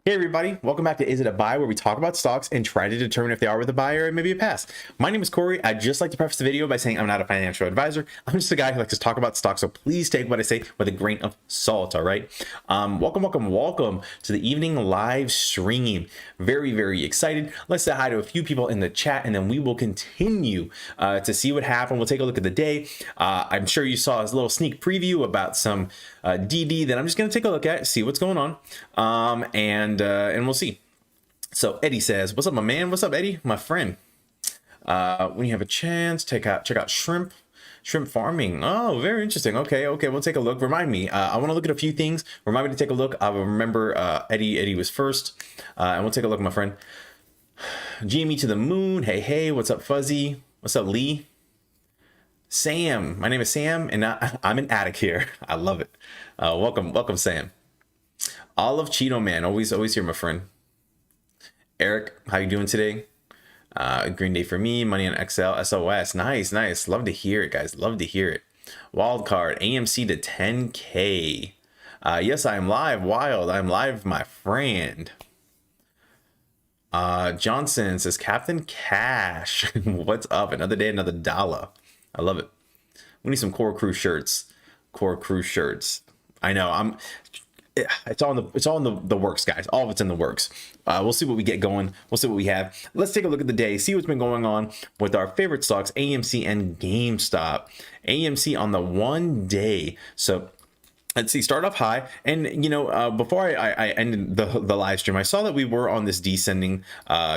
Hey everybody, welcome back to Is It a Buy, where we talk about stocks and try to determine if they are worth a buy or maybe a pass. My name is Corey. I'd just like to preface the video by saying I'm not a financial advisor. I'm just a guy who likes to talk about stocks, so please take what I say with a grain of salt, all right? Welcome to the evening live stream. Very excited. Let's say hi to a few people in the chat, and then we will continue to see what happened. We'll take a look at the day. I'm sure you saw a little sneak preview about some DD that I'm just going to take a look at, see what's going on, and we'll see. So Eddie says, "What's up, my man? What's up, Eddie, my friend? When you have a chance, check out shrimp farming. Oh, very interesting. Okay, we'll take a look. Remind me. I want to look at a few things. Remind me to take a look. I will remember Eddie was first, and we'll take a look, my friend. GME to the moon. Hey, what's up, Fuzzy? What's up, Lee? Sam, my name is Sam, and I'm an addict here. I love it. Welcome, Sam. Olive Cheeto Man, always here, my friend. Eric, how you doing today? Green Day for me, money on XL, SOS. Nice. Love to hear it, guys. Love to hear it. Wild card, AMC to 10K. Yes, I am live. Wild, I'm live, my friend. Johnson says, Captain Cash. What's up? Another day, another dollar. I love it. We need some Core Crew shirts. I know. It's all in the works, guys. All of it's in the works. We'll see what we get going. We'll see what we have. Let's take a look at the day, see what's been going on with our favorite stocks, AMC and GameStop. AMC on the 1 day. So let's see, start off high. And, before I ended the live stream, I saw that we were on this descending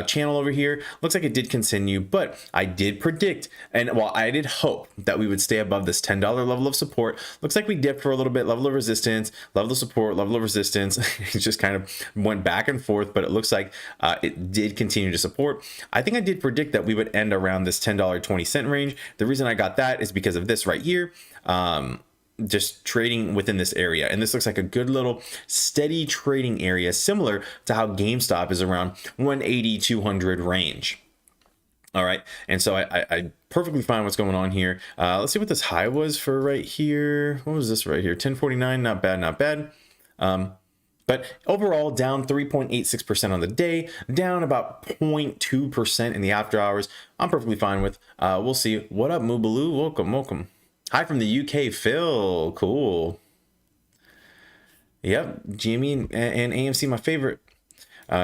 channel over here. Looks like it did continue, but I did predict, I did hope that we would stay above this $10 level of support. Looks like we dipped for a little bit, level of resistance, level of support, level of resistance. It just kind of went back and forth, but it looks like it did continue to support. I think I did predict that we would end around this $10.20 range. The reason I got that is because of this right here. Just trading within this area, and this looks like a good little steady trading area, similar to how GameStop is around 180 200 range. All right, and so I perfectly fine what's going on here. Let's see what this high was for right here. What was this right here? 1049. Not bad. But overall, down 3.86% on the day, down about 0.2% in the after hours. I'm perfectly fine with. We'll see. What up, Moobaloo? Welcome. Hi from the UK, Phil. Cool. Yep, GME and AMC, my favorite.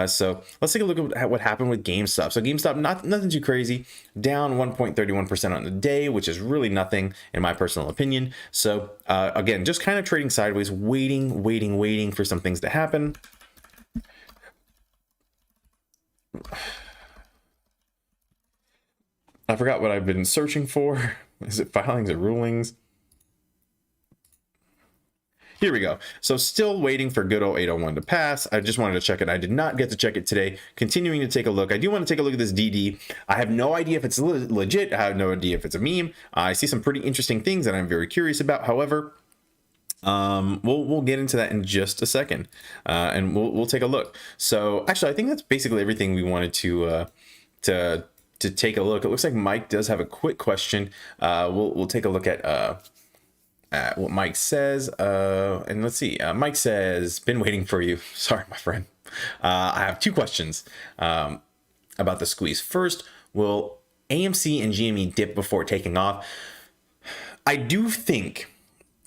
So let's take a look at what happened with GameStop. So GameStop, nothing too crazy, down 1.31% on the day, which is really nothing in my personal opinion. So again, just kind of trading sideways, waiting for some things to happen. I forgot what I've been searching for. Is it filings or rulings? Here we go. So still waiting for good old 801 to pass. I just wanted to check it. I did not get to check it today. Continuing to take a look. I do want to take a look at this DD. I have no idea if it's legit. I have no idea if it's a meme. I see some pretty interesting things that I'm very curious about. However, we'll get into that in just a second, and we'll take a look. So actually, I think that's basically everything we wanted to take a look. It looks like Mike does have a quick question. We'll take a look at what Mike says. And let's see. Mike says, "Been waiting for you." Sorry, my friend. I have two questions about the squeeze. First, will AMC and GME dip before taking off? I do think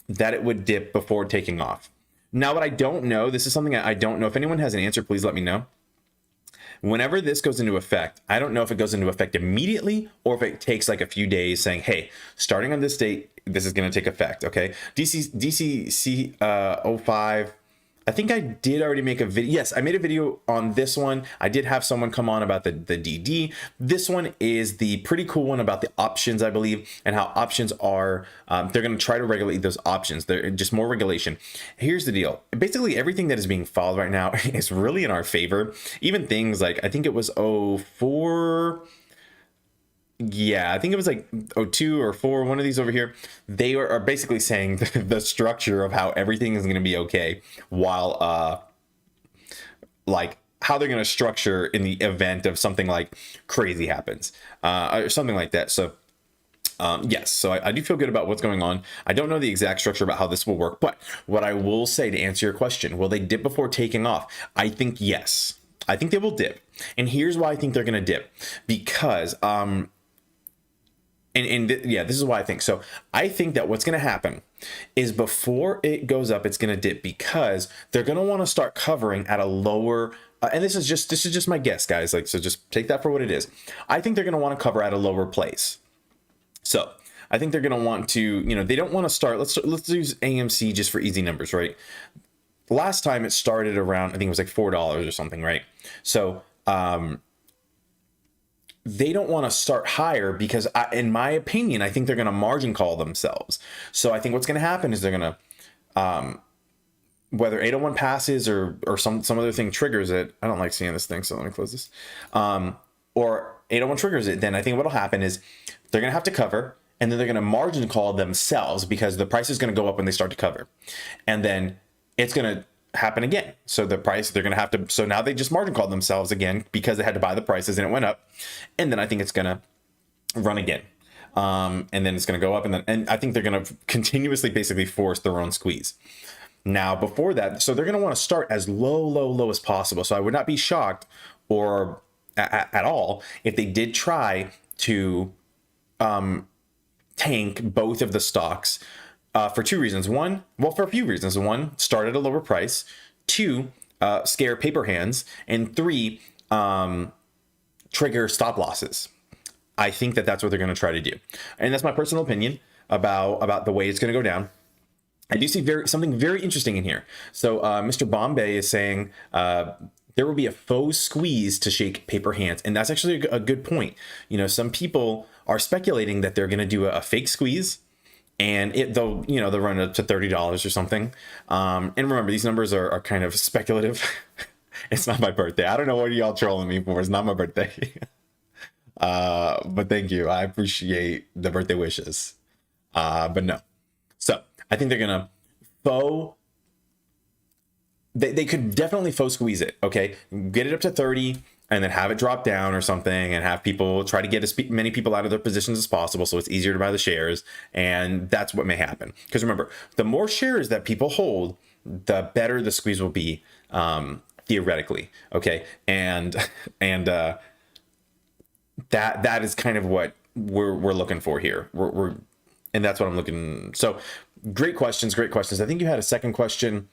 that it would dip before taking off. Now, what I don't know, this is something I don't know. If anyone has an answer, please let me know. Whenever this goes into effect, I don't know if it goes into effect immediately or if it takes like a few days saying, hey, starting on this date, this is going to take effect. Okay. DCC 05. I think I did already make a video. Yes, I made a video on this one. I did have someone come on about the DD. This one is the pretty cool one about the options, I believe, and how options are, they're going to try to regulate those options. They're just more regulation. Here's the deal. Basically, everything that is being followed right now is really in our favor. Even things like, I think it was 04. Yeah, I think it was like 02 or 4, one of these over here. They are basically saying the structure of how everything is going to be okay, while like how they're going to structure in the event of something like crazy happens, or something like that. So Yes, so I do feel good about what's going on. I don't know the exact structure about how this will work, but what I will say to answer your question, will they dip before taking off? I think yes. I think they will dip. And here's why I think they're going to dip. Because, yeah, this is why I think. So I think that what's going to happen is before it goes up, it's going to dip because they're going to want to start covering at a lower, and this is just my guess, guys. Like, so just take that for what it is. I think they're going to want to cover at a lower place. So I think they're going to want to, you know, they don't want to start. Let's use AMC just for easy numbers, right? Last time it started around, I think it was like $4 or something, right? So they don't want to start higher because, in my opinion, I think they're going to margin call themselves. So I think what's going to happen is they're going to, whether 801 passes or some other thing triggers it. I don't like seeing this thing, so let me close this. Or 801 triggers it, then I think what'll happen is they're going to have to cover, and then they're going to margin call themselves because the price is going to go up when they start to cover. And then it's going to happen again. So the price, they're going to have to, so now they just margin called themselves again because they had to buy the prices and it went up. And then I think it's going to run again. And then it's going to go up, and I think they're going to continuously basically force their own squeeze. Now, before that, so they're going to want to start as low as possible. So I would not be shocked or at all if they did try to tank both of the stocks for two reasons. One, well, for a few reasons. One, start at a lower price. Two, scare paper hands. And three, trigger stop losses. I think that that's what they're going to try to do. And that's my personal opinion about the way it's going to go down. I do see something very interesting in here. So Mr. Bombay is saying there will be a faux squeeze to shake paper hands. And that's actually a good point. You know, some people are speculating that they're going to do a fake squeeze, and they'll run it up to $30 or something. And remember, these numbers are kind of speculative. It's not my birthday. I don't know what y'all trolling me for. It's not my birthday. But thank you. I appreciate the birthday wishes. But no. So I think they're going to they could definitely faux squeeze it. Okay. Get it up to 30 and then have it drop down or something, and have people try to get as many people out of their positions as possible so it's easier to buy the shares. And that's what may happen. Because remember, the more shares that people hold, the better the squeeze will be, theoretically. Okay. And that is kind of what we're looking for here. And that's what I'm looking. So great questions. I think you had a second question.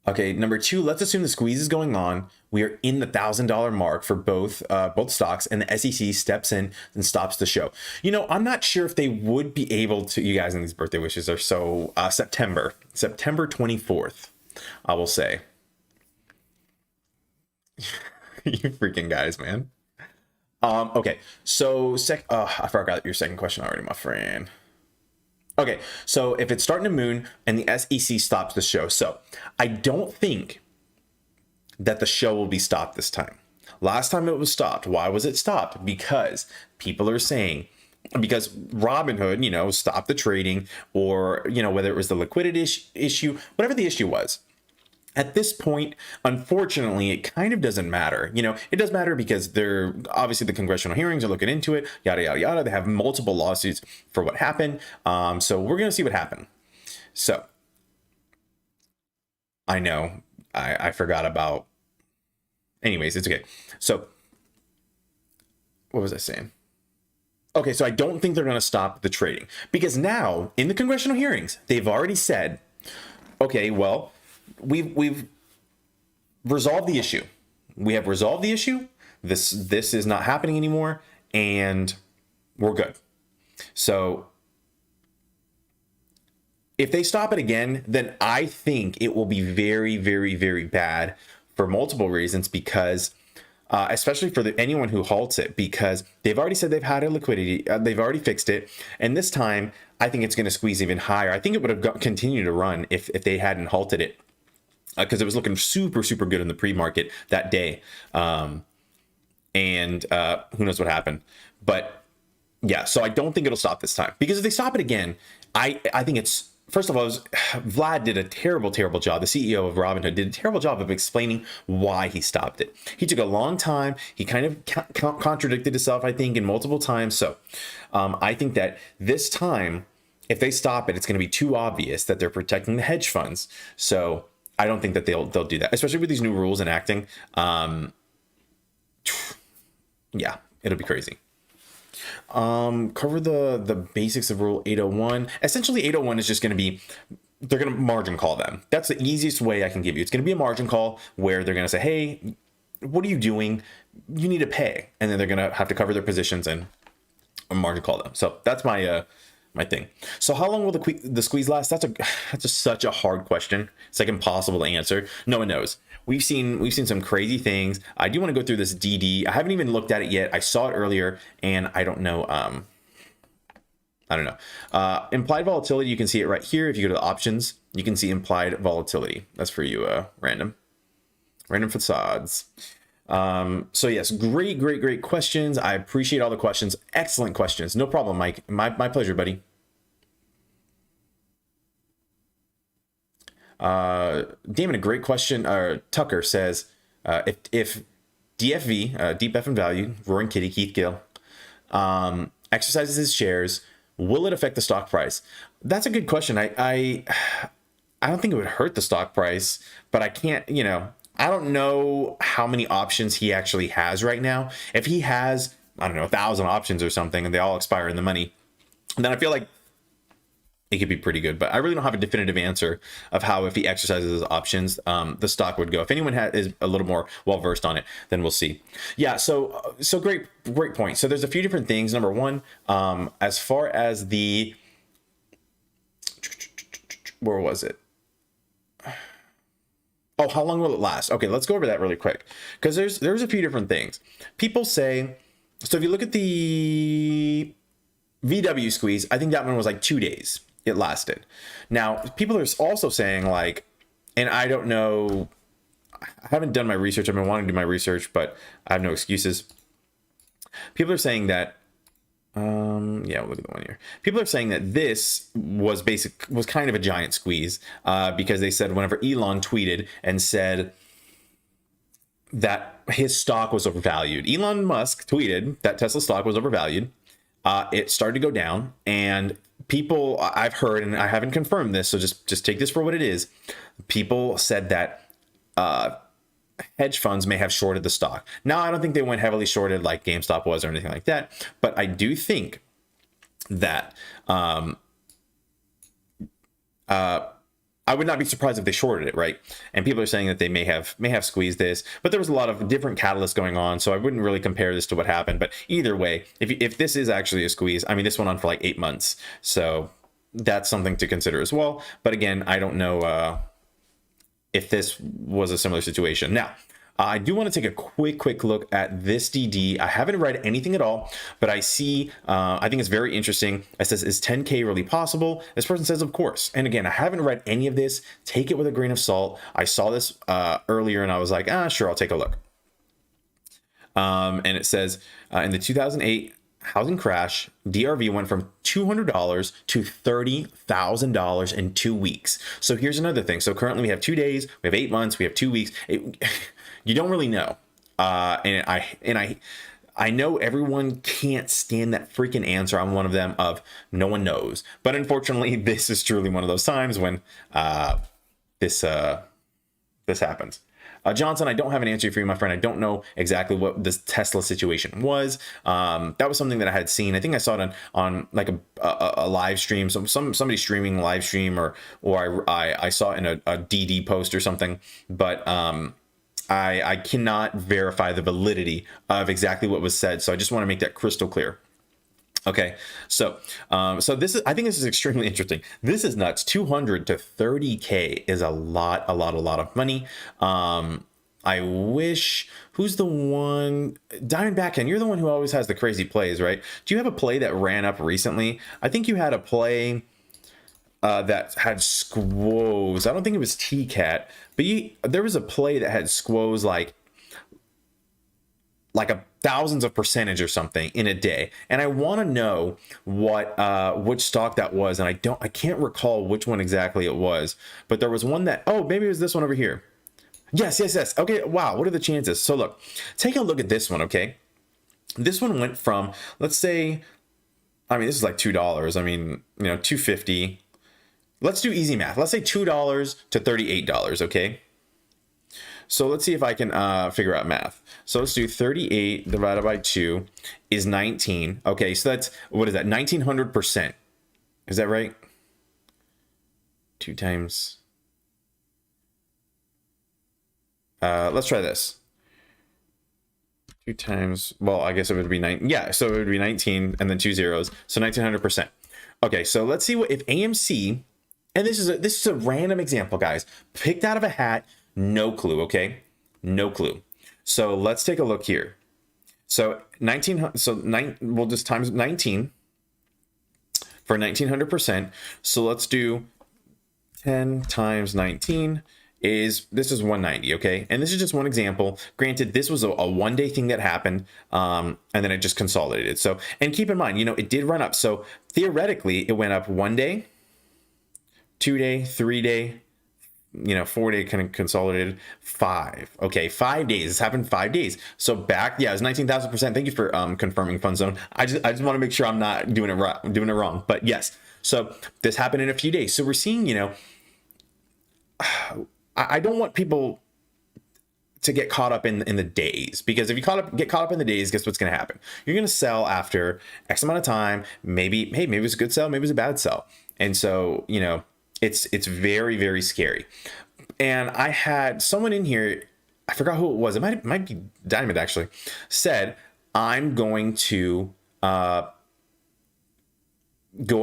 Okay, number two, let's assume the squeeze is going on. We are in the $1,000 mark for both stocks, and the SEC steps in and stops the show. You know, I'm not sure if they would be able to. You guys and these birthday wishes are so September 24th, I will say. You freaking guys, man. Okay, so I forgot your second question already, my friend. Okay, so if it's starting to moon and the SEC stops the show, so I don't think that the show will be stopped this time. Last time it was stopped. Why was it stopped? Because people are saying, because Robinhood, you know, stopped the trading, or, you know, whether it was the liquidity issue, whatever the issue was. At this point, unfortunately, it kind of doesn't matter. You know, it does matter because they're obviously, the congressional hearings are looking into it, yada, yada, yada. They have multiple lawsuits for what happened. So we're going to see what happened. So I know I forgot about, anyways, it's okay. So what was I saying? Okay, so I don't think they're going to stop the trading, because now in the congressional hearings, they've already said, okay, well, we've resolved the issue. We have resolved the issue. This is not happening anymore, and we're good. So if they stop it again, then I think it will be very, very, very bad for multiple reasons, because especially for anyone who halts it, because they've already said they've had a liquidity, they've already fixed it, and this time I think it's going to squeeze even higher. I think it would have continued to run if they hadn't halted it, because it was looking super, super good in the pre-market that day. And who knows what happened. But yeah, so I don't think it'll stop this time, because if they stop it again, I think it's first of all, Vlad did a terrible, terrible job. The CEO of Robinhood did a terrible job of explaining why he stopped it. He took a long time. He kind of contradicted himself, I think, in multiple times. So I think that this time, if they stop it, it's going to be too obvious that they're protecting the hedge funds. So I don't think that they'll do that, especially with these new rules enacting. Yeah, it'll be crazy. Cover the basics of rule 801. Essentially 801 is just going to be, they're going to margin call them. That's the easiest way I can give you. It's going to be a margin call where they're going to say, hey, what are you doing? You need to pay. And then they're going to have to cover their positions and margin call them. So that's my my thing. So how long will the squeeze last? That's such a hard question. It's like impossible to answer. No one knows. We've seen some crazy things. I do want to go through this DD. I haven't even looked at it yet. I saw it earlier and I don't know. I don't know. Implied volatility, you can see it right here. If you go to the options, you can see implied volatility. That's for you, random facades. So yes, great questions. I appreciate all the questions. Excellent questions. No problem, Mike. My pleasure, buddy. Damon, a great question. Tucker says, if DFV, Deep F in Value, Roaring Kitty, Keith Gill, exercises his shares, will it affect the stock price? That's a good question. I don't think it would hurt the stock price, but I can't, I don't know how many options he actually has right now. If he has, I don't know, 1,000 options or something, and they all expire in the money, then I feel like it could be pretty good. But I really don't have a definitive answer of how, if he exercises his options, the stock would go. If anyone is a little more well versed on it, then we'll see. Yeah. So great point. So there's a few different things. Number one, as far as where was it? Oh, how long will it last? Okay, let's go over that really quick, because there's a few different things. People say, so if you look at the VW squeeze, I think that one was like 2 days it lasted. Now, people are also saying, like, and I don't know, I haven't done my research. I've been wanting to do my research, but I have no excuses. People are saying that, yeah, look at the one here. People are saying that this was kind of a giant squeeze, because they said whenever Elon tweeted and said that his stock was overvalued, Elon Musk tweeted that Tesla stock was overvalued. It started to go down, and people, I've heard, and I haven't confirmed this, so just take this for what it is. People said that hedge funds may have shorted the stock. Now, I don't think they went heavily shorted like GameStop was or anything like that, but I do think that I would not be surprised if they shorted it, right? And people are saying that they may have squeezed this, but there was a lot of different catalysts going on, so I wouldn't really compare this to what happened. But either way, if this is actually a squeeze, I mean, this went on for like 8 months, so that's something to consider as well. But again, I don't know if this was a similar situation. Now, I do want to take a quick look at this DD. I haven't read anything at all, but I see, I think it's very interesting. It says, is 10K really possible? This person says, of course. And again, I haven't read any of this. Take it with a grain of salt. I saw this earlier and I was like, sure, I'll take a look. And it says, in the 2008 housing crash, DRV went from $200 to $30,000 in 2 weeks. So here's another thing. So currently we have 2 days, we have 8 months, we have 2 weeks. You don't really know. And I know everyone can't stand that freaking answer. I'm one of them of no one knows. But unfortunately, this is truly one of those times when this happens. Johnson, I don't have an answer for you, my friend. I don't know exactly what this Tesla situation was. That was something that I had seen. I think I saw it on like a live stream, somebody streaming live stream, or I saw it in a DD post or something. But I cannot verify the validity of exactly what was said. So I just want to make that crystal clear. Okay, so I think this is extremely interesting. This is nuts. 200 to 30K is a lot of money. I wish, who's the one? Diamondback, and you're the one who always has the crazy plays, right? Do you have a play that ran up recently? I think you had a play that had squoze. I don't think it was TCAT, but there was a play that had squoze like like a thousands of percentage or something in a day, and I want to know what which stock that was, and I can't recall which one exactly it was, but there was one that, oh, maybe it was this one over here. Yes. Okay, wow, what are the chances? So look, take a look at this one. Okay, this one went from, let's say, I mean, this is like $2. I mean, you know, 250. Let's do easy math. Let's say $2 to $38. Okay. So let's see if I can figure out math. So let's do 38 divided by 2 is 19. Okay, so that's, what is that? 1900%. Is that right? 2 times. Let's try this. 2 times, well, I guess it would be 9. Yeah, so it would be 19 and then 2 zeros. So 1900%. Okay, so let's see what if AMC, and this is a random example, guys, picked out of a hat. No clue, okay? No clue. So let's take a look here. So we'll just times 19 for 1900%. So let's do 10 times 19 this is 190, okay? And this is just one example. Granted, this was a one-day thing that happened, and then it just consolidated. So, and keep in mind, you know, it did run up. So theoretically, it went up 1 day, 2 day, 3 day, you know, 4 day kind of consolidated, 5. Okay, 5 days. This happened 5 days. So back, yeah, it was 19,000%. Thank you for confirming, Fun Zone. I just want to make sure I'm not doing it wrong. But yes, so this happened in a few days. So we're seeing, you know, I don't want people to get caught up in the days, because if you get caught up in the days, guess what's going to happen? You're going to sell after X amount of time. Maybe, hey, maybe it's a good sell, maybe it's a bad sell, and so, you know, it's very, very scary. And I had someone in here, I forgot who it was. It might be Diamond actually, said, I'm going to go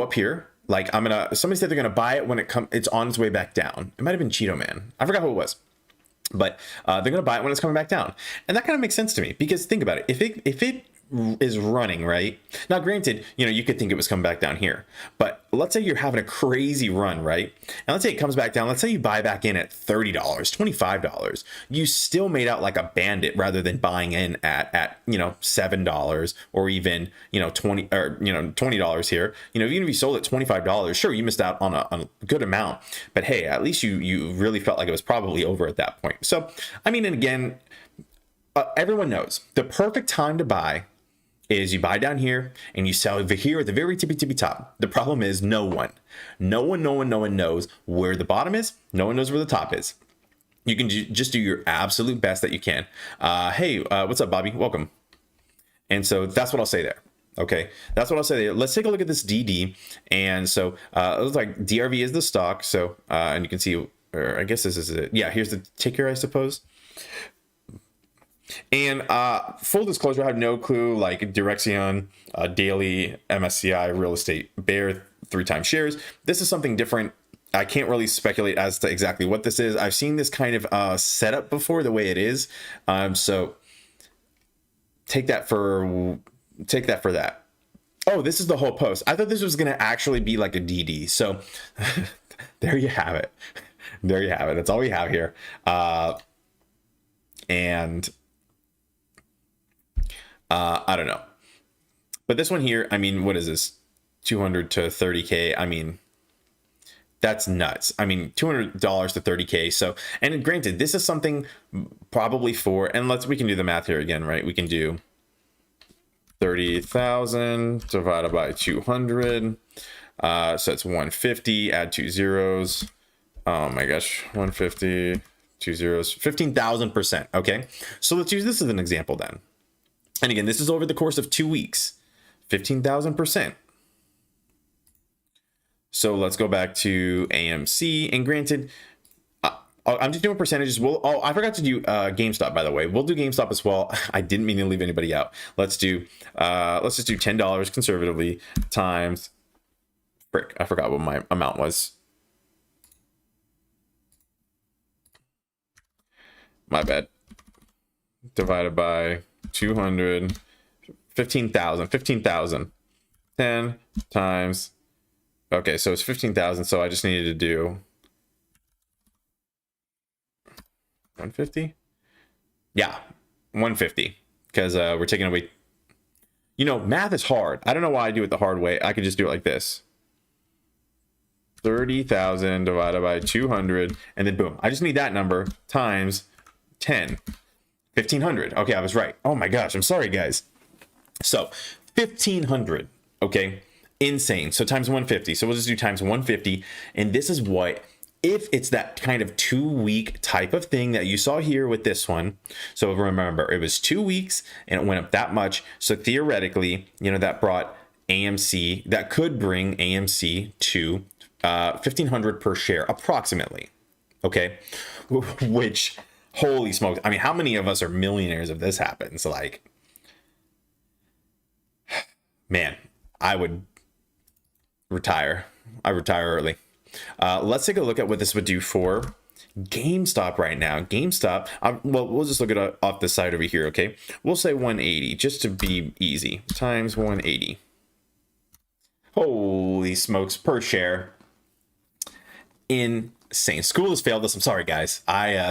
up here. Like somebody said they're gonna buy it when it's on its way back down. It might have been Cheeto Man. I forgot who it was, but they're gonna buy it when it's coming back down. And that kind of makes sense to me, because think about it. If it is running right now, granted, you know, you could think it was coming back down here, but let's say you're having a crazy run, right? And let's say it comes back down. Let's say you buy back in at $30, $25. You still made out like a bandit rather than buying in at you know, $7 or even, you know, $20 here. You know, even if you sold at $25, sure, you missed out on a good amount, but hey, at least you really felt like it was probably over at that point. So I mean, and again, everyone knows the perfect time to buy is you buy down here and you sell over here at the very tippy top. The problem is no one knows where the bottom is. No one knows where the top is. You can just do your absolute best that you can. Hey, what's up, Bobby? Welcome. And so that's what I'll say there. Okay, that's what I'll say there. Let's take a look at this DD. And so it looks like DRV is the stock. So and you can see, or I guess this is it. Yeah, here's the ticker, I suppose. And full disclosure, I have no clue, like Direction, daily, MSCI, real estate, bear, 3 times shares. This is something different. I can't really speculate as to exactly what this is. I've seen this kind of setup before, the way it is. So take that for that. Oh, this is the whole post. I thought this was going to actually be like a DD. So there you have it. There you have it. That's all we have here. And I don't know, but this one here, I mean, what is this? 200 to 30K. I mean, that's nuts. I mean, $200 to 30K. So, and granted, this is something probably for, and we can do the math here again, right? We can do 30,000 divided by 200. So it's 150, add 2 zeros. Oh my gosh, 150, 2 zeros, 15,000%. Okay. So let's use this as an example then. And again, this is over the course of 2 weeks, 15,000%. So let's go back to AMC. And granted, I'm just doing percentages. I forgot to do GameStop, by the way. We'll do GameStop as well. I didn't mean to leave anybody out. Let's just do $10 conservatively times, frick, I forgot what my amount was. My bad. Divided by 200, 15,000, 10 times. Okay, so it's 15,000. So I just needed to do 150. Yeah, 150. because we're taking away, math is hard. I don't know why I do it the hard way. I could just do it like this. 30,000 divided by 200, and then boom. I just need that number times 10. 1,500. Okay, I was right. Oh my gosh, I'm sorry, guys. So 1,500. Okay, insane. So times 150. So we'll just do times 150, and this is what, if it's that kind of 2-week type of thing that you saw here with this one. So remember, it was 2 weeks and it went up that much. So theoretically, that brought AMC, that could bring AMC to 1,500 per share approximately. Okay, which, holy smokes, I mean, how many of us are millionaires if this happens? Like, man, I would retire. I retire early. Let's take a look at what this would do for GameStop right now. GameStop, well, we'll just look at it off the side over here, okay? We'll say 180 just to be easy, times 180. Holy smokes, per share. Insane. School has failed us. I'm sorry, guys.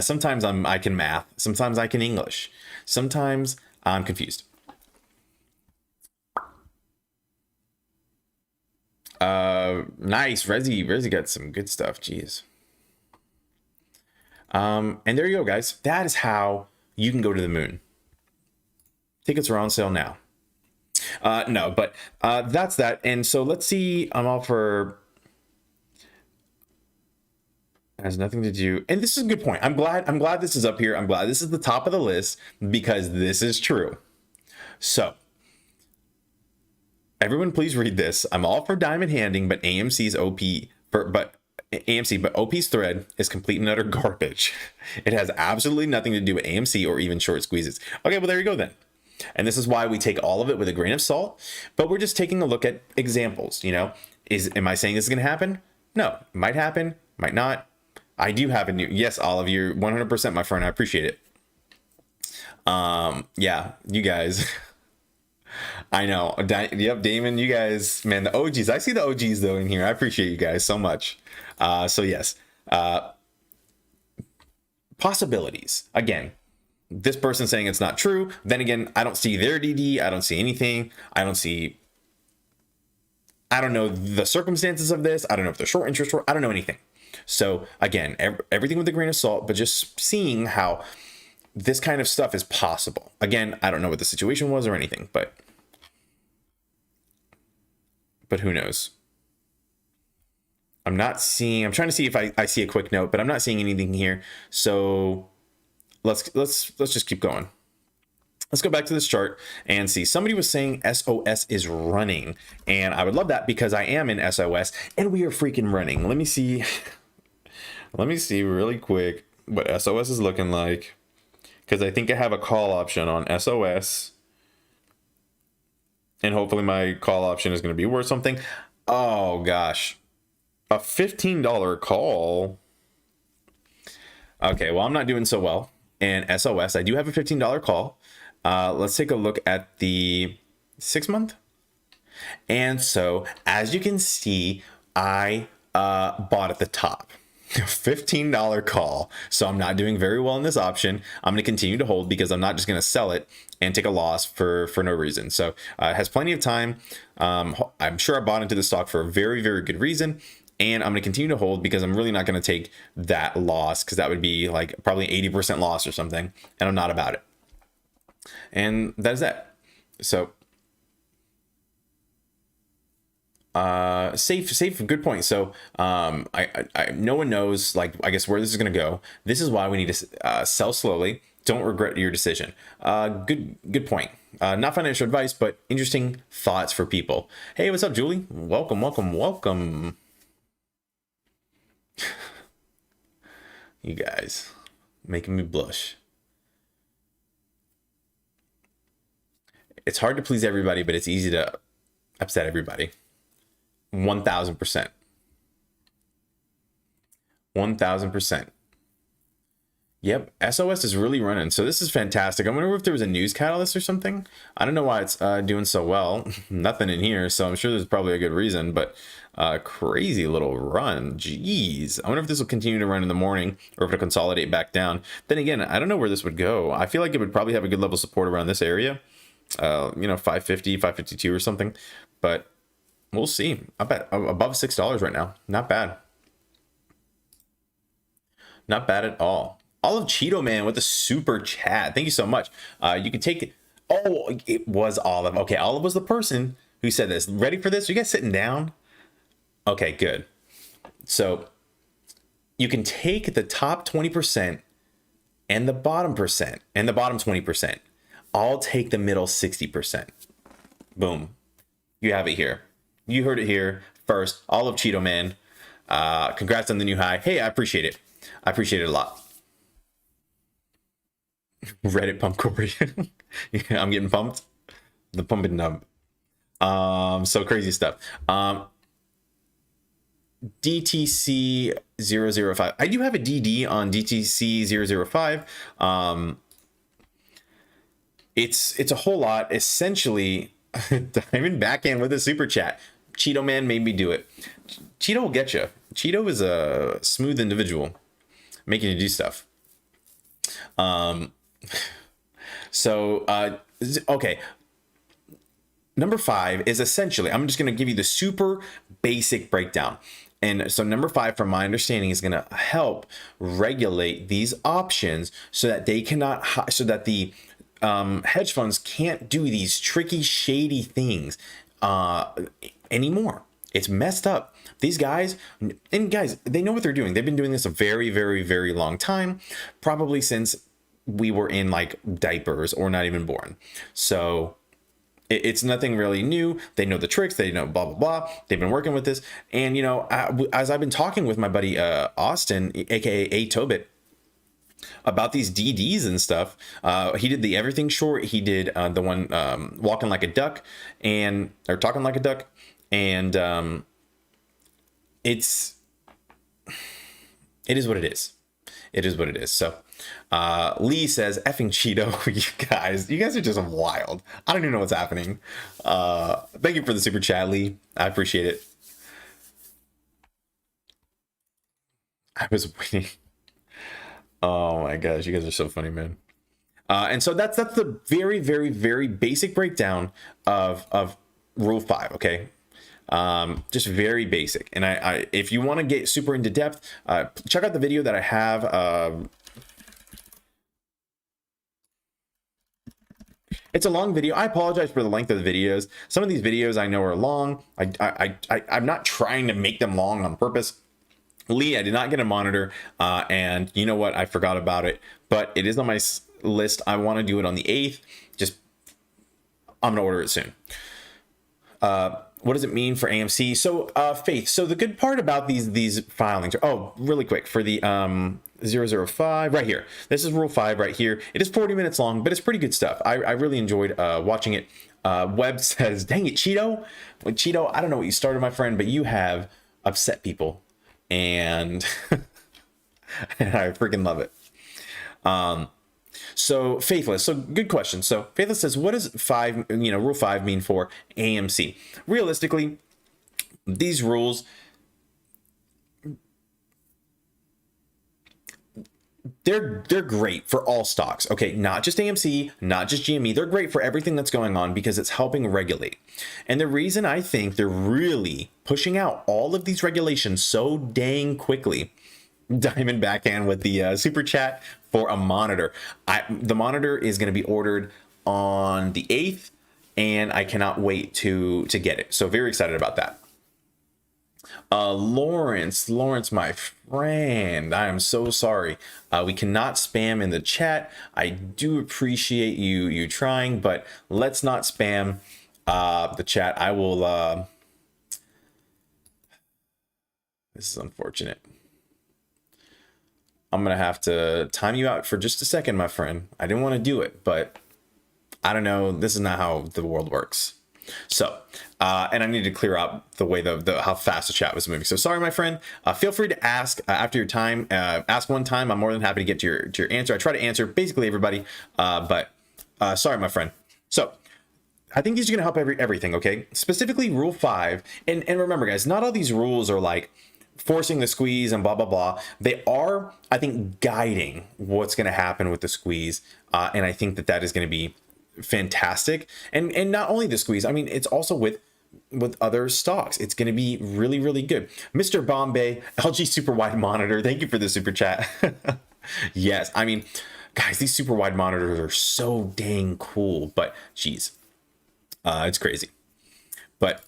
Sometimes I can math, sometimes I can English, sometimes I'm confused. Nice. Resi got some good stuff. Jeez. And there you go, guys. That is how you can go to the moon. Tickets are on sale now. No, but that's that. And so let's see. I'm all for. Has nothing to do. And this is a good point. I'm glad this is up here. I'm glad this is the top of the list because this is true. So. Everyone, please read this. I'm all for diamond handing, but AMC's OP's thread is complete and utter garbage. It has absolutely nothing to do with AMC or even short squeezes. Okay, well, there you go then. And this is why we take all of it with a grain of salt, but we're just taking a look at examples. Am I saying this is going to happen? No, it might happen, might not. I do have a new, yes, all of you, 100%, my friend. I appreciate it. Yeah, you guys. I know. Yep, Damon, you guys, man, the OGs. I see the OGs though in here. I appreciate you guys so much. So yes, possibilities. Again, this person saying it's not true. Then again, I don't see their DD. I don't see anything. I don't know the circumstances of this. I don't know if they're short interest. I don't know anything. So again, everything with a grain of salt, but just seeing how this kind of stuff is possible. Again, I don't know what the situation was or anything, but who knows? I'm trying to see if I see a quick note, but I'm not seeing anything here. So let's just keep going. Let's go back to this chart and see. Somebody was saying SOS is running, and I would love that because I am in SOS and we are freaking running. Let me see really quick what SOS is looking like, because I think I have a call option on SOS. And hopefully my call option is going to be worth something. Oh, gosh. A $15 call. Okay, well, I'm not doing so well in SOS. I do have a $15 call. Let's take a look at the 6-month. And so, as you can see, I bought at the top. $15 call. So I'm not doing very well in this option. I'm going to continue to hold because I'm not just going to sell it and take a loss for no reason. So it has plenty of time. I'm sure I bought into the stock for a very, very good reason. And I'm going to continue to hold because I'm really not going to take that loss, because that would be like probably 80% loss or something. And I'm not about it. And that is that. So safe, good point. So no one knows, like, I guess, where this is going to go. This is why we need to sell slowly. Don't regret your decision. Good point. Not financial advice, but interesting thoughts for people. Hey, what's up, Julie? Welcome. You guys making me blush. It's hard to please everybody, but it's easy to upset everybody. 1000%. Yep, SOS is really running. So this is fantastic. I wonder if there was a news catalyst or something. I don't know why it's doing so well. Nothing in here, so I'm sure there's probably a good reason, but crazy little run. Jeez. I wonder if this will continue to run in the morning or if it'll consolidate back down. Then again, I don't know where this would go. I feel like it would probably have a good level of support around this area. 550, 552 or something. But we'll see. I bet above $6 right now. Not bad. Not bad at all. Olive Cheeto Man with a super chat. Thank you so much. You can take it. Oh, it was Olive. Okay, Olive was the person who said this. Ready for this? Are you guys sitting down? Okay, good. So you can take the top 20% and the bottom percent and the bottom 20%. I'll take the middle 60%. Boom. You have it here. You heard it here first. Olive Cheeto Man. Congrats on the new high. Hey, I appreciate it. I appreciate it a lot. Reddit pump corporation. Yeah, I'm getting pumped. The pump and dump. So crazy stuff. DTC 005. I do have a DD on DTC 005. It's a whole lot. Essentially, Diamond backhand with a super chat. Cheeto Man made me do it. Cheeto will get you. Cheeto is a smooth individual, making you do stuff. Okay. Number 5 is essentially, I'm just going to give you the super basic breakdown. And so number 5, from my understanding, is going to help regulate these options so that they cannot, so that the hedge funds can't do these tricky, shady things anymore. It's messed up. These guys, and guys, they know what they're doing. They've been doing this a very, very, very long time, probably since we were in like diapers or not even born. So it's nothing really new. They know the tricks. They know blah, blah, blah. They've been working with this. And, as I've been talking with my buddy Austin, aka A Tobit, about these DDs and stuff, he did the everything short. He did the one walking like a duck or talking like a duck. And it is what it is. It is what it is. So Lee says, effing Cheeto, you guys are just wild. I don't even know what's happening. Thank you for the super chat, Lee. I appreciate it. I was waiting. Oh my gosh, you guys are so funny, man. And so that's the very, very, very basic breakdown of rule 5. Okay. Just very basic. And I if you want to get super into depth, check out the video that I have. It's a long video. I apologize for the length of the videos. Some of these videos I know are long. I'm not trying to make them long on purpose. Lee, I did not get a monitor, and you know what? I forgot about it, but it is on my list. I want to do it on the 8th. I'm gonna order it soon. What does it mean for AMC? So Faith, so the good part about these filings are, really quick, for the 005 right here, this is rule 5 right here. It is 40 minutes long, but it's pretty good stuff. I really enjoyed watching it. Webb says, dang it, Cheeto. Well, Cheeto, I don't know what you started, my friend, but you have upset people, and and I freaking love it. So Faithless, so good question. So Faithless says, what does rule 5 mean for AMC? Realistically, these rules, they're great for all stocks. Okay, not just AMC, not just GME. They're great for everything that's going on because it's helping regulate. And the reason I think they're really pushing out all of these regulations so dang quickly, Diamond backhand with the super chat for a monitor. The monitor is going to be ordered on the 8th, and I cannot wait to get it. So very excited about that. Lawrence, my friend, I am so sorry. We cannot spam in the chat. I do appreciate you trying, but let's not spam the chat. I will. This is unfortunate. I'm going to have to time you out for just a second, my friend. I didn't want to do it, but I don't know. This is not how the world works. So, and I need to clear out the way how fast the chat was moving. So sorry, my friend. Feel free to ask after your time. Ask one time. I'm more than happy to get to your answer. I try to answer basically everybody, but sorry, my friend. So I think these are going to help everything. Okay, specifically Rule 5, and remember, guys, not all these rules are like forcing the squeeze and blah blah blah. They are, I think, guiding what's going to happen with the squeeze, and I think that is going to be fantastic. And not only the squeeze, I mean, it's also with other stocks. It's going to be really, really good. Mr. Bombay, LG super wide monitor, thank you for the super chat. Yes, I mean, guys, these super wide monitors are so dang cool, but geez, it's crazy. But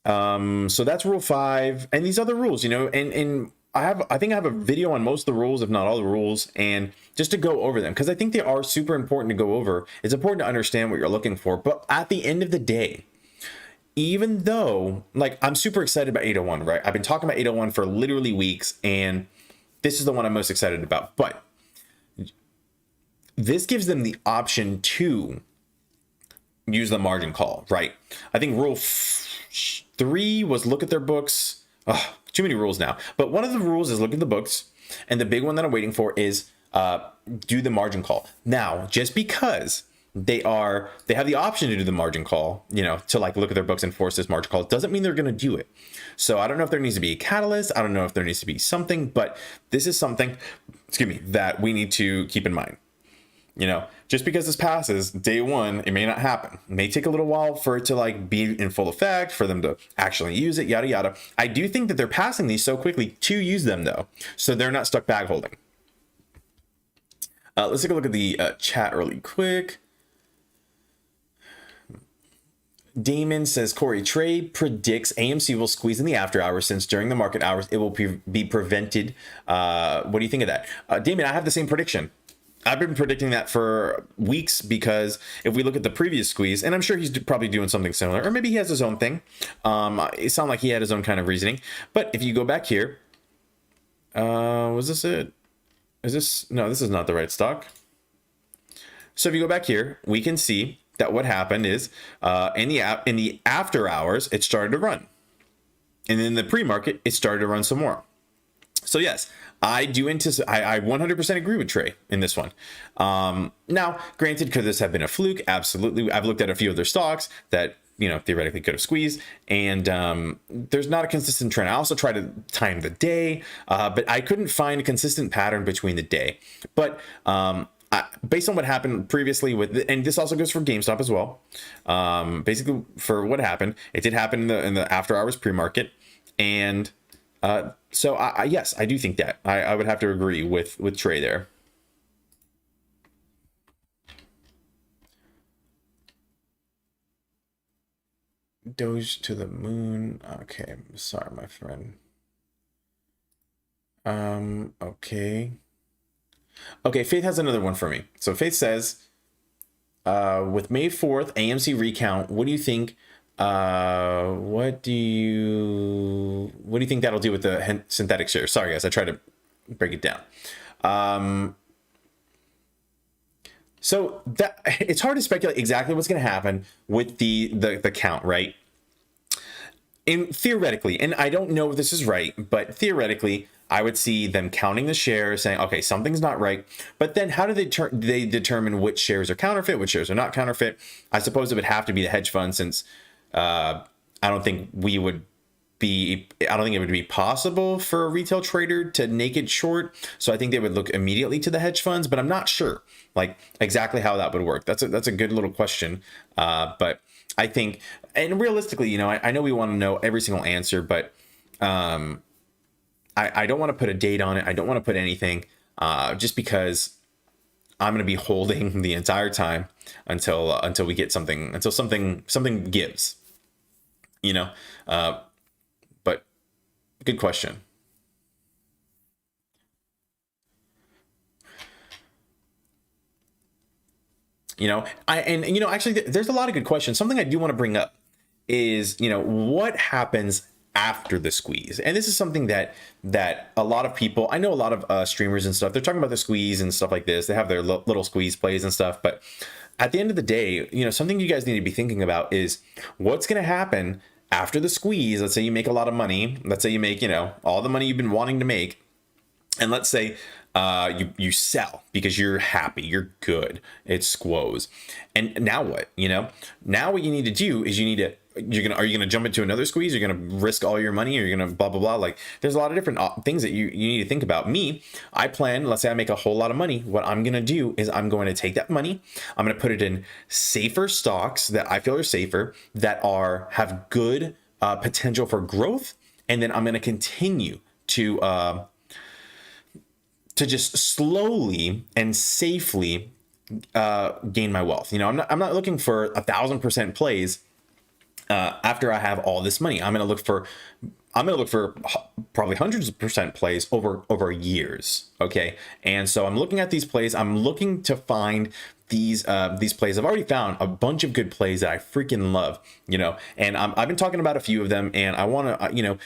so that's Rule 5, and these other rules, and I think I have a video on most of the rules, if not all the rules, and just to go over them, because I think they are super important to go over. It's important to understand what you're looking for. But at the end of the day, even though, like, I'm super excited about 801, right? I've been talking about 801 for literally weeks, and this is the one I'm most excited about. But this gives them the option to use the margin call, right? I think Rule 3 was look at their books. Oh, too many rules now. But one of the rules is look at the books. And the big one that I'm waiting for is do the margin call. Now, just because they have the option to do the margin call, to like look at their books and force this margin call, doesn't mean they're going to do it. So I don't know if there needs to be a catalyst. I don't know if there needs to be something, but this is something, that we need to keep in mind. Just because this passes day one, it may not happen. It may take a little while for it to like be in full effect, for them to actually use it, yada, yada. I do think that they're passing these so quickly to use them though. So they're not stuck bag holding. Let's take a look at the chat really quick. Damon says, Corey, trade predicts AMC will squeeze in the after hours since during the market hours, it will be prevented. What do you think of that? Damon, I have the same prediction. I've been predicting that for weeks, because if we look at the previous squeeze, and I'm sure he's probably doing something similar, or maybe he has his own thing. It sounded like he had his own kind of reasoning. But if you go back here, was this it? No, this is not the right stock. So if you go back here, we can see that what happened is in the after hours, it started to run. And in the pre-market, it started to run some more. So yes, I do anticipate. I 100% agree with Trey in this one. Now, granted, could this have been a fluke? Absolutely. I've looked at a few other stocks that theoretically could have squeezed, and there's not a consistent trend. I also tried to time the day, but I couldn't find a consistent pattern between the day. But based on what happened previously and this also goes for GameStop as well. Basically, for what happened, it did happen in the after hours pre-market, and so yes, I do think that I would have to agree with Trey there. Doge to the moon. Okay, sorry, my friend. Okay, Faith has another one for me. So Faith says, with May 4th AMC recount, what do you think? What do you think that'll do with the synthetic shares? Sorry, guys, I tried to break it down. So that it's hard to speculate exactly what's going to happen with the count, right? And theoretically, and I don't know if this is right, but theoretically, I would see them counting the shares, saying, okay, something's not right. But then how do they determine which shares are counterfeit, which shares are not counterfeit? I suppose it would have to be the hedge fund, since I don't think it would be possible for a retail trader to naked short. So I think they would look immediately to the hedge funds, but I'm not sure like exactly how that would work. That's a good little question. But I think, and realistically, I know we want to know every single answer, but I don't want to put a date on it. I don't want to put anything, just because I'm going to be holding the entire time until we get something, until something gives, but good question. Actually, there's a lot of good questions. Something I do want to bring up is, what happens after the squeeze? And this is something that a lot of people, I know a lot of streamers and stuff, they're talking about the squeeze and stuff like this. They have their little squeeze plays and stuff, but at the end of the day, something you guys need to be thinking about is what's going to happen after the squeeze. Let's say you make a lot of money. Let's say you make, all the money you've been wanting to make. And let's say you sell because you're happy, you're good, it squoze. And now what? Now what you need to do is are you gonna jump into another squeeze? You're gonna risk all your money, or you're gonna blah blah blah. Like, there's a lot of different things that you need to think about. I plan, let's say I make a whole lot of money. What I'm gonna do is I'm going to take that money, I'm gonna put it in safer stocks that I feel are safer, that have good potential for growth, and then I'm gonna continue to just slowly and safely gain my wealth. I'm not looking for 1,000% plays after I have all this money. I'm gonna look for probably hundreds of percent plays over years. Okay, and so I'm looking at these plays. I'm looking to find these plays. I've already found a bunch of good plays that I freaking love. And I've been talking about a few of them, and I want to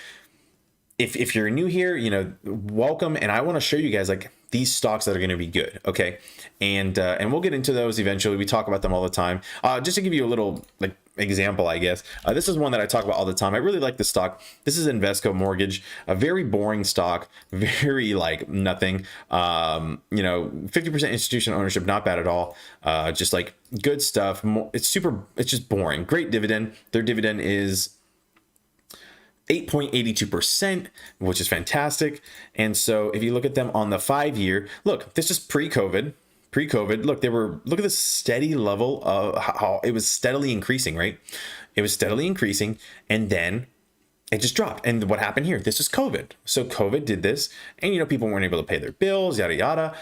if you're new here, welcome. And I want to show you guys like these stocks that are going to be good. Okay. And we'll get into those eventually. We talk about them all the time. Just to give you a little like example, I guess, this is one that I talk about all the time. I really like this stock. This is Invesco Mortgage, a very boring stock, very like nothing, 50% institutional ownership, not bad at all. Just like good stuff. It's just boring. Great dividend. Their dividend is 8.82%, which is fantastic. And so if you look at them on the 5-year, look, this is pre-COVID. Look at this steady level of how it was steadily increasing, right? It was steadily increasing, and then it just dropped. And what happened here? This is COVID. So COVID did this, and people weren't able to pay their bills, yada yada.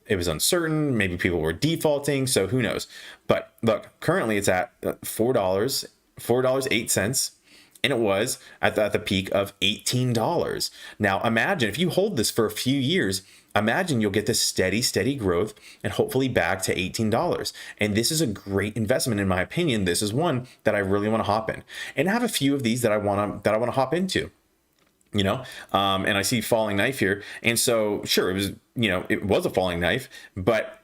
It was uncertain. Maybe people were defaulting. So who knows? But look, currently it's at $4.08. And it was at the peak of $18. Now imagine if you hold this for a few years, imagine you'll get this steady growth and hopefully back to $18. And this is a great investment, in my opinion. This is one that I really want to hop in, and I have a few of these that I want to hop into. And I see falling knife here. And so sure, it was a falling knife, but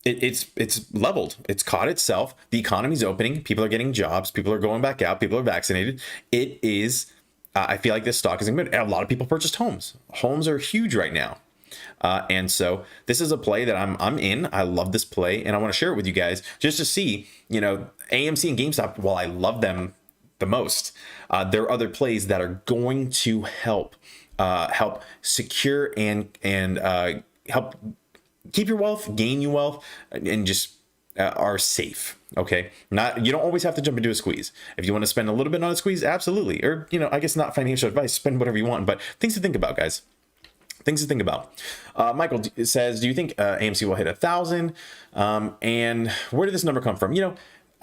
it's leveled. It's caught itself. The economy's opening. People are getting jobs. People are going back out. People are vaccinated. It is. I feel like this stock is good. A lot of people purchased homes. Homes are huge right now, and so this is a play that I'm in. I love this play, and I want to share it with you guys just to see. AMC and GameStop. While I love them the most, there are other plays that are going to help secure and help keep your wealth, gain you wealth, and just are safe. Okay, you don't always have to jump into a squeeze. If you want to spend a little bit on a squeeze, absolutely. Or I guess not financial advice. Spend whatever you want, but things to think about, guys. Things to think about. Michael says, "Do you think AMC will hit 1,000? And where did this number come from?"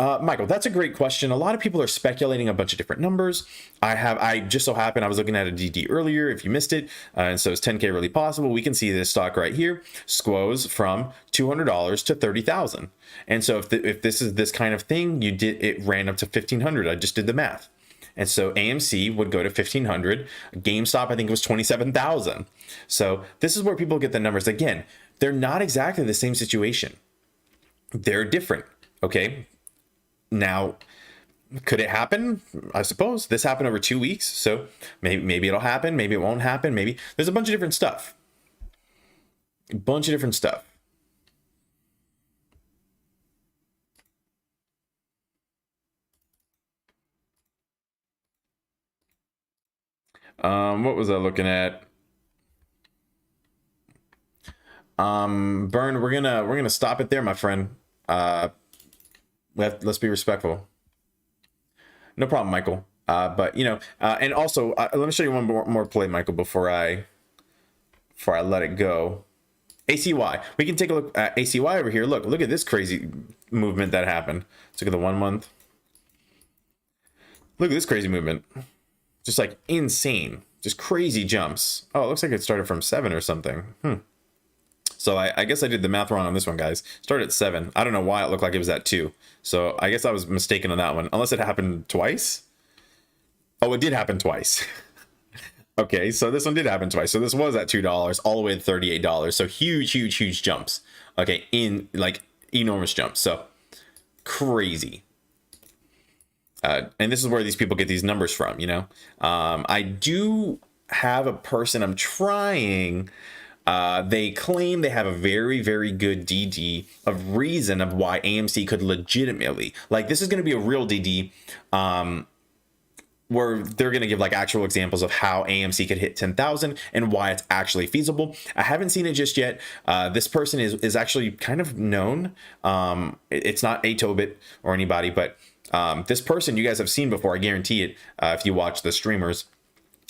Michael, that's a great question. A lot of people are speculating a bunch of different numbers. I just so happened, I was looking at a DD earlier, if you missed it. And so is 10K really possible? We can see this stock right here squoze from $200 to 30,000. And so if this is this kind of thing, it ran up to 1,500. I just did the math. And so AMC would go to 1,500. GameStop, I think it was 27,000. So this is where people get the numbers. Again, they're not exactly the same situation. They're different. Okay. Now, could it happen? I suppose this happened over 2 weeks, so maybe it'll happen, maybe it won't happen, maybe there's a bunch of different stuff. What was I looking at? Burn, we're gonna stop it there, my friend. Let's be respectful. No problem, Michael. But and also let me show you one more play, Michael, before I let it go. ACY. We can take a look at ACY over here. Look at this crazy movement that happened. Let's look at the 1 month. Look at this crazy movement. Just like insane. Just crazy jumps. Oh, it looks like it started from 7 or something. So I guess I did the math wrong on this one, guys. Started at 7. I don't know why it looked like it was at 2. So I guess I was mistaken on that one. Unless it happened twice. Oh, it did happen twice. Okay, so this one did happen twice. So this was at $2 all the way to $38. So huge jumps. Okay, in like enormous jumps. So crazy. And this is where these people get these numbers from, you know. I do have a person I'm trying. They claim they have a very, very good DD of reason of why AMC could legitimately, like, this is going to be a real DD, where they're going to give like actual examples of how AMC could hit 10,000 and why it's actually feasible. I haven't seen it just yet. This person is actually kind of known. It's not a Tobit or anybody, but this person you guys have seen before, I guarantee it, if you watch the streamers.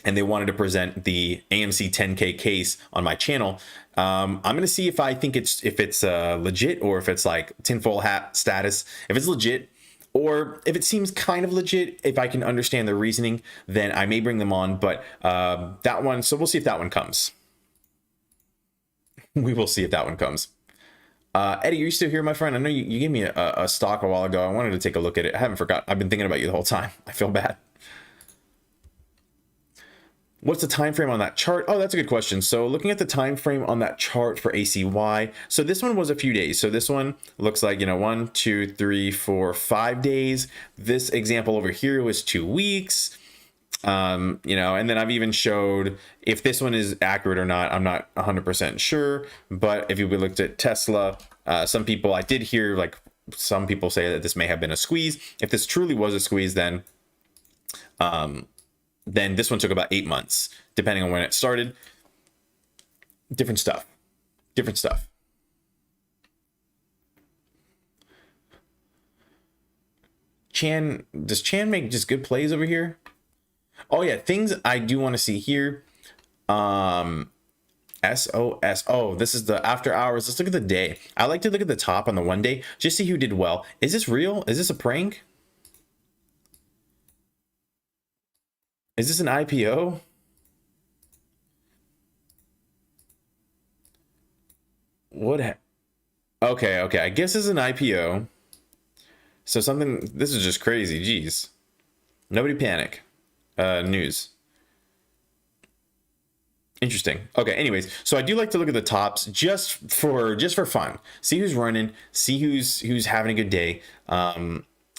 And they wanted to present the AMC 10K case on my channel. I'm going to see if I think it's legit, or if it's like tinfoil hat status. If it's legit, or if it seems kind of legit, if I can understand the reasoning, then I may bring them on. But that one, so we'll see if that one comes. We will see if that one comes. Eddie, are you still here, my friend? I know you gave me a stock a while ago. I wanted to take a look at it. I haven't forgot. I've been thinking about you the whole time. I feel bad. What's the time frame on that chart? Oh, that's a good question. So looking at the time frame on that chart for ACY, so this one was a few days. So this one looks like, you know, 1, 2, 3, 4, 5 days. This example over here was 2 weeks. You know, and then I've even showed if this one is accurate or not. I'm not 100% sure, but if you looked at Tesla, some people, I did hear like some people say that this may have been a squeeze. If this truly was a squeeze, then this one took about 8 months, depending on when it started. Different stuff. Does Chan make just good plays over here? Oh yeah, things I do want to see here. SOS. Oh, this is the after hours. Let's look at the day. I like to look at the top on the 1 day, just see who did well. Is this real? Is this a prank? Is this an IPO? Okay, I guess it's an IPO. So this is just crazy. Jeez. Nobody panic. News. Interesting. Okay, anyways, so I do like to look at the tops just for fun. See who's running, see who's having a good day.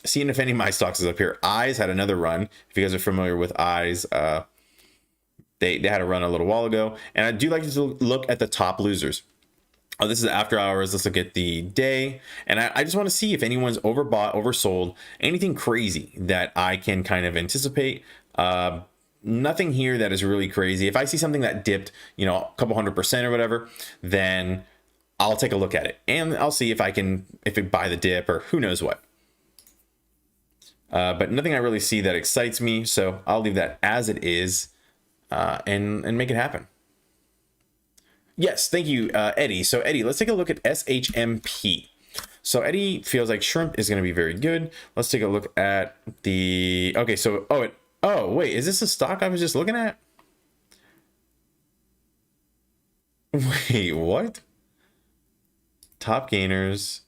Seeing if any of my stocks is up here. Eyes had another run. If you guys are familiar with Eyes, they had a run a little while ago. And I do like to look at the top losers. Oh, this is after hours. Let's look at the day. And I just want to see if anyone's overbought, oversold, anything crazy that I can kind of anticipate. Nothing here that is really crazy. If I see something that dipped, you know, a couple 100% or whatever, then I'll take a look at it. And I'll see if it buy the dip or who knows what. But nothing I really see that excites me, so I'll leave that as it is, and make it happen. Yes, thank you, Eddie. So Eddie, let's take a look at SHMP. So Eddie feels like shrimp is going to be very good. Let's take a look at the. Okay, so oh wait, is this a stock I was just looking at? Wait, what? Top gainers.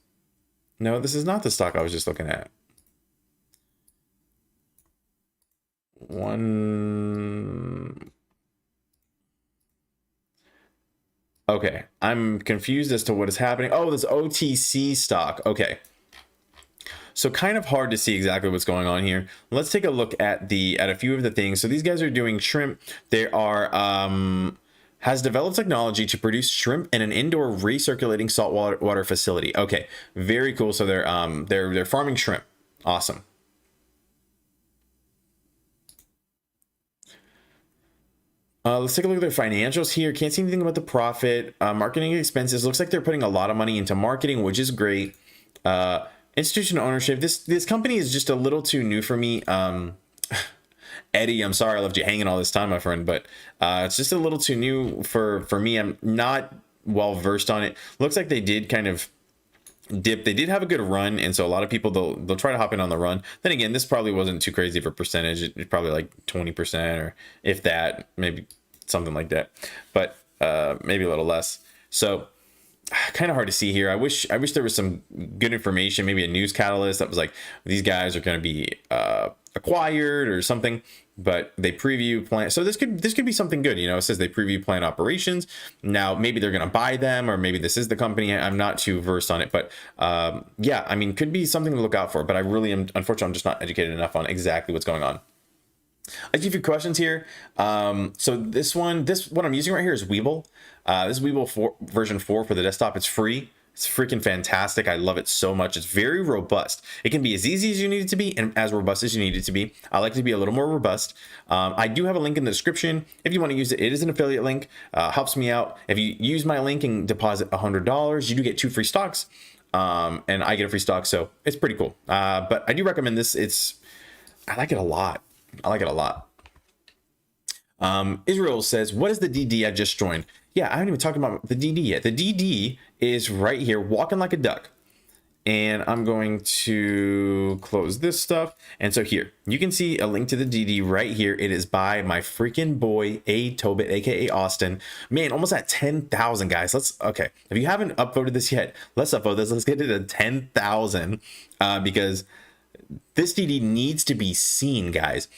No, this is not the stock I was just looking at. Okay, I'm confused as to what is happening. Oh, this OTC stock. Okay, so kind of hard to see exactly what's going on here. Let's take a look at a few of the things. So these guys are doing shrimp. They are has developed technology to produce shrimp in an indoor recirculating saltwater facility. Okay, very cool. So they're farming shrimp. Awesome. Let's take a look at their financials here. Can't see anything about the profit. Marketing expenses. Looks like they're putting a lot of money into marketing, which is great. Institutional ownership. This company is just a little too new for me. Eddie, I'm sorry I left you hanging all this time, my friend, but it's just a little too new for me. I'm not well versed on it. Looks like they did kind of dip. They did have a good run, and so a lot of people they'll try to hop in on the run. Then again, this probably wasn't too crazy of a percentage. It's probably like 20% or if that, maybe something like that, but maybe a little less. So kind of hard to see here. I wish there was some good information, maybe a news catalyst that was like, these guys are going to be acquired or something, but they preview plan. So this could be something good. You know, it says they preview plan operations. Now maybe they're going to buy them, or maybe this is the company. I'm not too versed on it, but yeah, I mean, could be something to look out for. But I really am, unfortunately, I'm just not educated enough on exactly what's going on. I give you questions here. So what I'm using right here is Webull. This is Webull version 4 for the desktop. It's free. It's freaking fantastic. I love it so much. It's very robust. It can be as easy as you need it to be and as robust as you need it to be. I like it to be a little more robust. I do have a link in the description if you want to use it. It is an affiliate link. Helps me out. If you use my link and deposit $100, you do get 2 free stocks. And I get a free stock, so it's pretty cool. But I do recommend this. I like it a lot. I like it a lot. Israel says, what is the DD I just joined? Yeah, I haven't even talked about the DD yet. The DD is right here, walking like a duck. And I'm going to close this stuff. And so here, you can see a link to the DD right here. It is by my freaking boy, A Tobit, aka Austin. Man, almost at 10,000, guys. Okay. If you haven't upvoted this yet, let's upvote this. Let's get it to 10,000 because this DD needs to be seen, guys.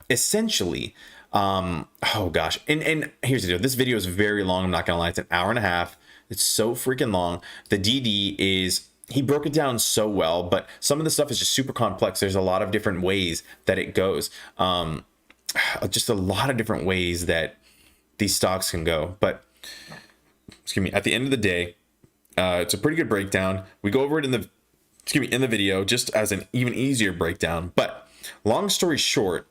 Essentially, oh gosh, and here's the deal. This video is very long. I'm not gonna lie, it's an hour and a half. It's so freaking long. The DD is, he broke it down so well, but some of the stuff is just super complex. There's a lot of different ways that it goes. Just a lot of different ways that these stocks can go. But excuse me, at the end of the day, it's a pretty good breakdown. We go over it in the video just as an even easier breakdown. But long story short,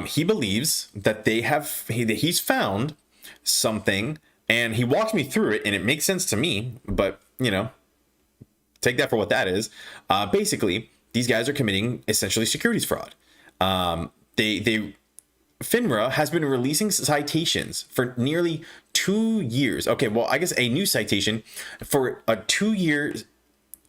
he believes that he's found something, and he walked me through it, and it makes sense to me, but you know, take that for what that is. Basically, these guys are committing essentially securities fraud. FINRA has been releasing citations for nearly 2 years. Okay, well, I guess a new citation for a 2 years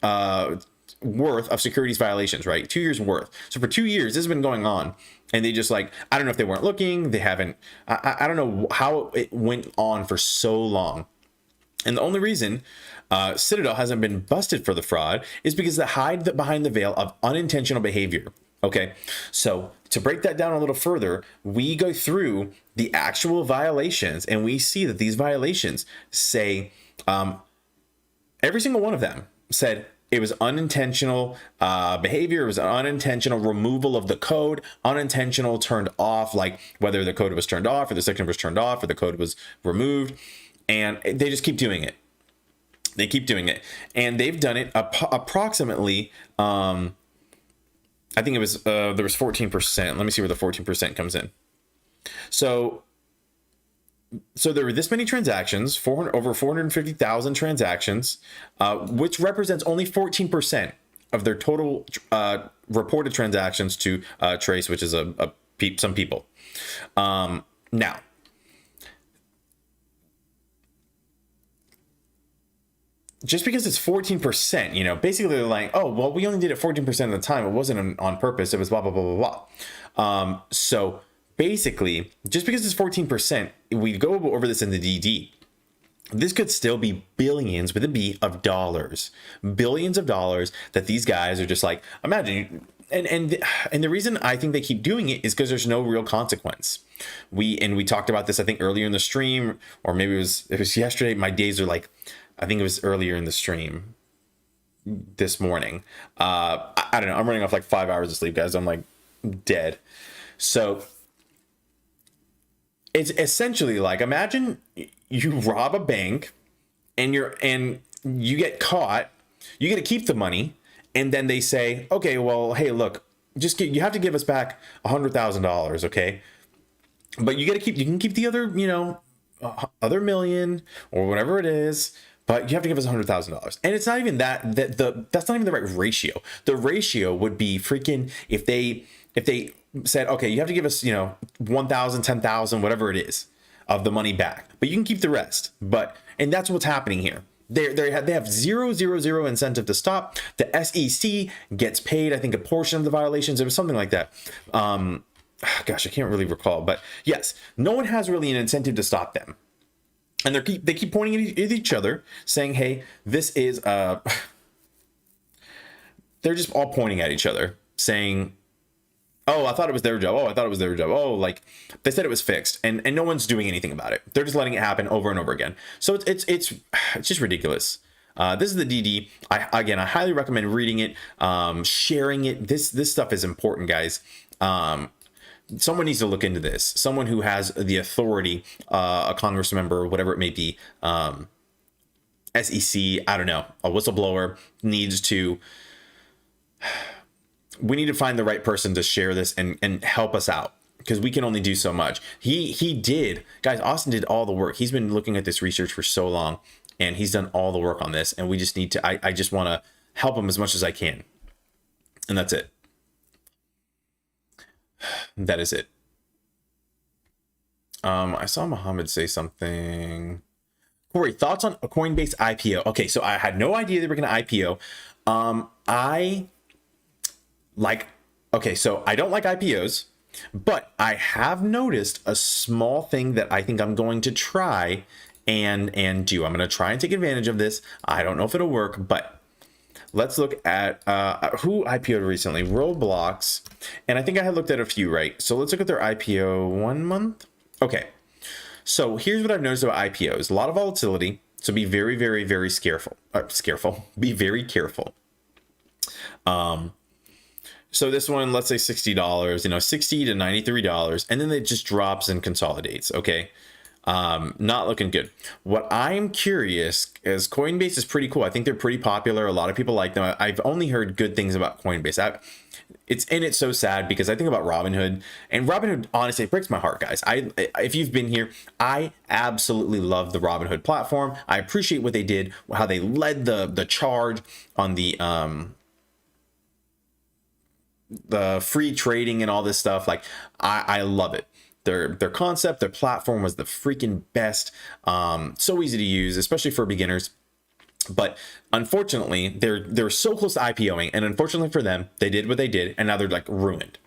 worth of securities violations, right? 2 years worth. So for 2 years, this has been going on. And they just I don't know if they weren't looking. They haven't, I don't know how it went on for so long. And the only reason Citadel hasn't been busted for the fraud is because they hide behind the veil of unintentional behavior. Okay, so to break that down a little further, we go through the actual violations and we see that these violations say, every single one of them said it was unintentional behavior. It was an unintentional removal of the code, unintentional turned off, like whether the code was turned off or the section was turned off or the code was removed. And they just keep doing it. They keep doing it. And they've done it approximately, I think it was, there was 14%. Let me see where the 14% comes in. So there were this many transactions, over 450,000 transactions, which represents only 14% of their total reported transactions to Trace, which is some people. Now, just because it's 14%, you know, basically they're like, oh, well, we only did it 14% of the time. It wasn't on purpose. It was blah, blah, blah, blah, blah. So basically, just because it's 14%, we go over this in the DD. This could still be billions with a B of dollars, billions of dollars that these guys are just like, imagine. And the reason I think they keep doing it is because there's no real consequence. We talked about this, I think, earlier in the stream, or maybe it was yesterday. My days are like, I think it was earlier in the stream this morning. I don't know. I'm running off like 5 hours of sleep, guys. I'm like dead. So it's essentially like, imagine you rob a bank and you get caught, you get to keep the money. And then they say, okay, well, hey, look, you have to give us back $100,000. Okay. But you can keep the other, other million or whatever it is, but you have to give us $100,000. And it's not even that's not even the right ratio. The ratio would be freaking, if they said, okay, you have to give us, 1,000, 10,000, whatever it is of the money back, but you can keep the rest. And that's what's happening here. They have zero incentive to stop. The SEC gets paid, I think, a portion of the violations. It was something like that. Gosh, I can't really recall, but yes, no one has really an incentive to stop them. And they keep pointing at each other, saying, hey, this is, they're just all pointing at each other. saying, oh, I thought it was their job. Oh, I thought it was their job. Oh, like they said it was fixed, and no one's doing anything about it. They're just letting it happen over and over again. So it's just ridiculous. This is the DD. I highly recommend reading it, sharing it. This stuff is important, guys. Someone needs to look into this. Someone who has the authority, a Congress member, whatever it may be, SEC, I don't know, a whistleblower needs to. We need to find the right person to share this and help us out, because we can only do so much. He did, guys. Austin did all the work. He's been looking at this research for so long, and he's done all the work on this. And we just need to. I just want to help him as much as I can, and that's it. That is it. I saw Muhammad say something. Corey, thoughts on a Coinbase IPO? Okay, so I had no idea they were going to IPO. So I don't like IPOs, but I have noticed a small thing that I think I'm going to try and do. I'm going to try and take advantage of this. I don't know if it'll work, but let's look at who IPO'd recently. Roblox, and I think I had looked at a few, right? So let's look at their IPO 1 month. Okay, so here's what I've noticed about IPOs: a lot of volatility. So be very, very, very careful. Be very careful. So this one, let's say $60, $60 to $93, and then it just drops and consolidates. Okay. Not looking good. What I'm curious is Coinbase is pretty cool. I think they're pretty popular. A lot of people like them. I've only heard good things about Coinbase. It's so sad because I think about Robinhood, and Robinhood, honestly, it breaks my heart, guys. If you've been here, I absolutely love the Robinhood platform. I appreciate what they did, how they led the charge on the free trading and all this stuff. Like I love it. Their concept, their platform was the freaking best. So easy to use, especially for beginners. But unfortunately, they're so close to IPOing, and unfortunately for them, they did what they did, and now they're like ruined.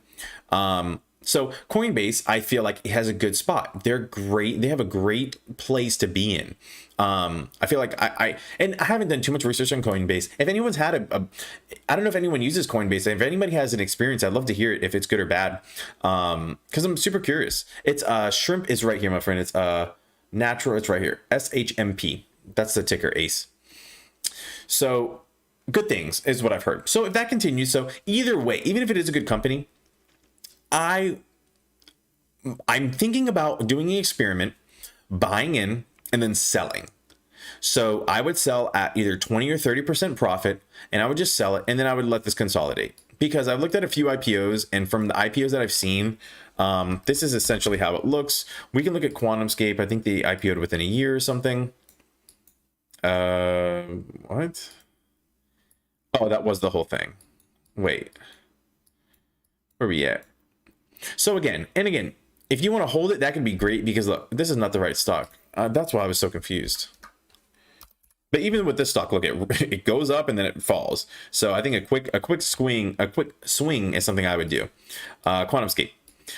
So Coinbase, I feel like it has a good spot. They're great. They have a great place to be in. I feel like I haven't done too much research on Coinbase. If anyone's had I don't know if anyone uses Coinbase. If anybody has an experience, I'd love to hear it, if it's good or bad. Because I'm super curious. It's shrimp is right here, my friend. It's natural. It's right here. SHMP. That's the ticker, ACE. So good things is what I've heard. So if that continues, so either way, even if it is a good company, I'm thinking about doing the experiment, buying in and then selling. So I would sell at either 20 or 30% profit, and I would just sell it, and then I would let this consolidate. Because I've looked at a few IPOs, and from the IPOs that I've seen, this is essentially how it looks. We can look at QuantumScape. I think they IPO'd within a year or something. What? Oh, that was the whole thing. Wait. Where are we at? So again, if you want to hold it, that can be great, because look, this is not the right stock. That's why I was so confused. But even with this stock, look, it goes up and then it falls. So I think a quick swing is something I would do. QuantumScape.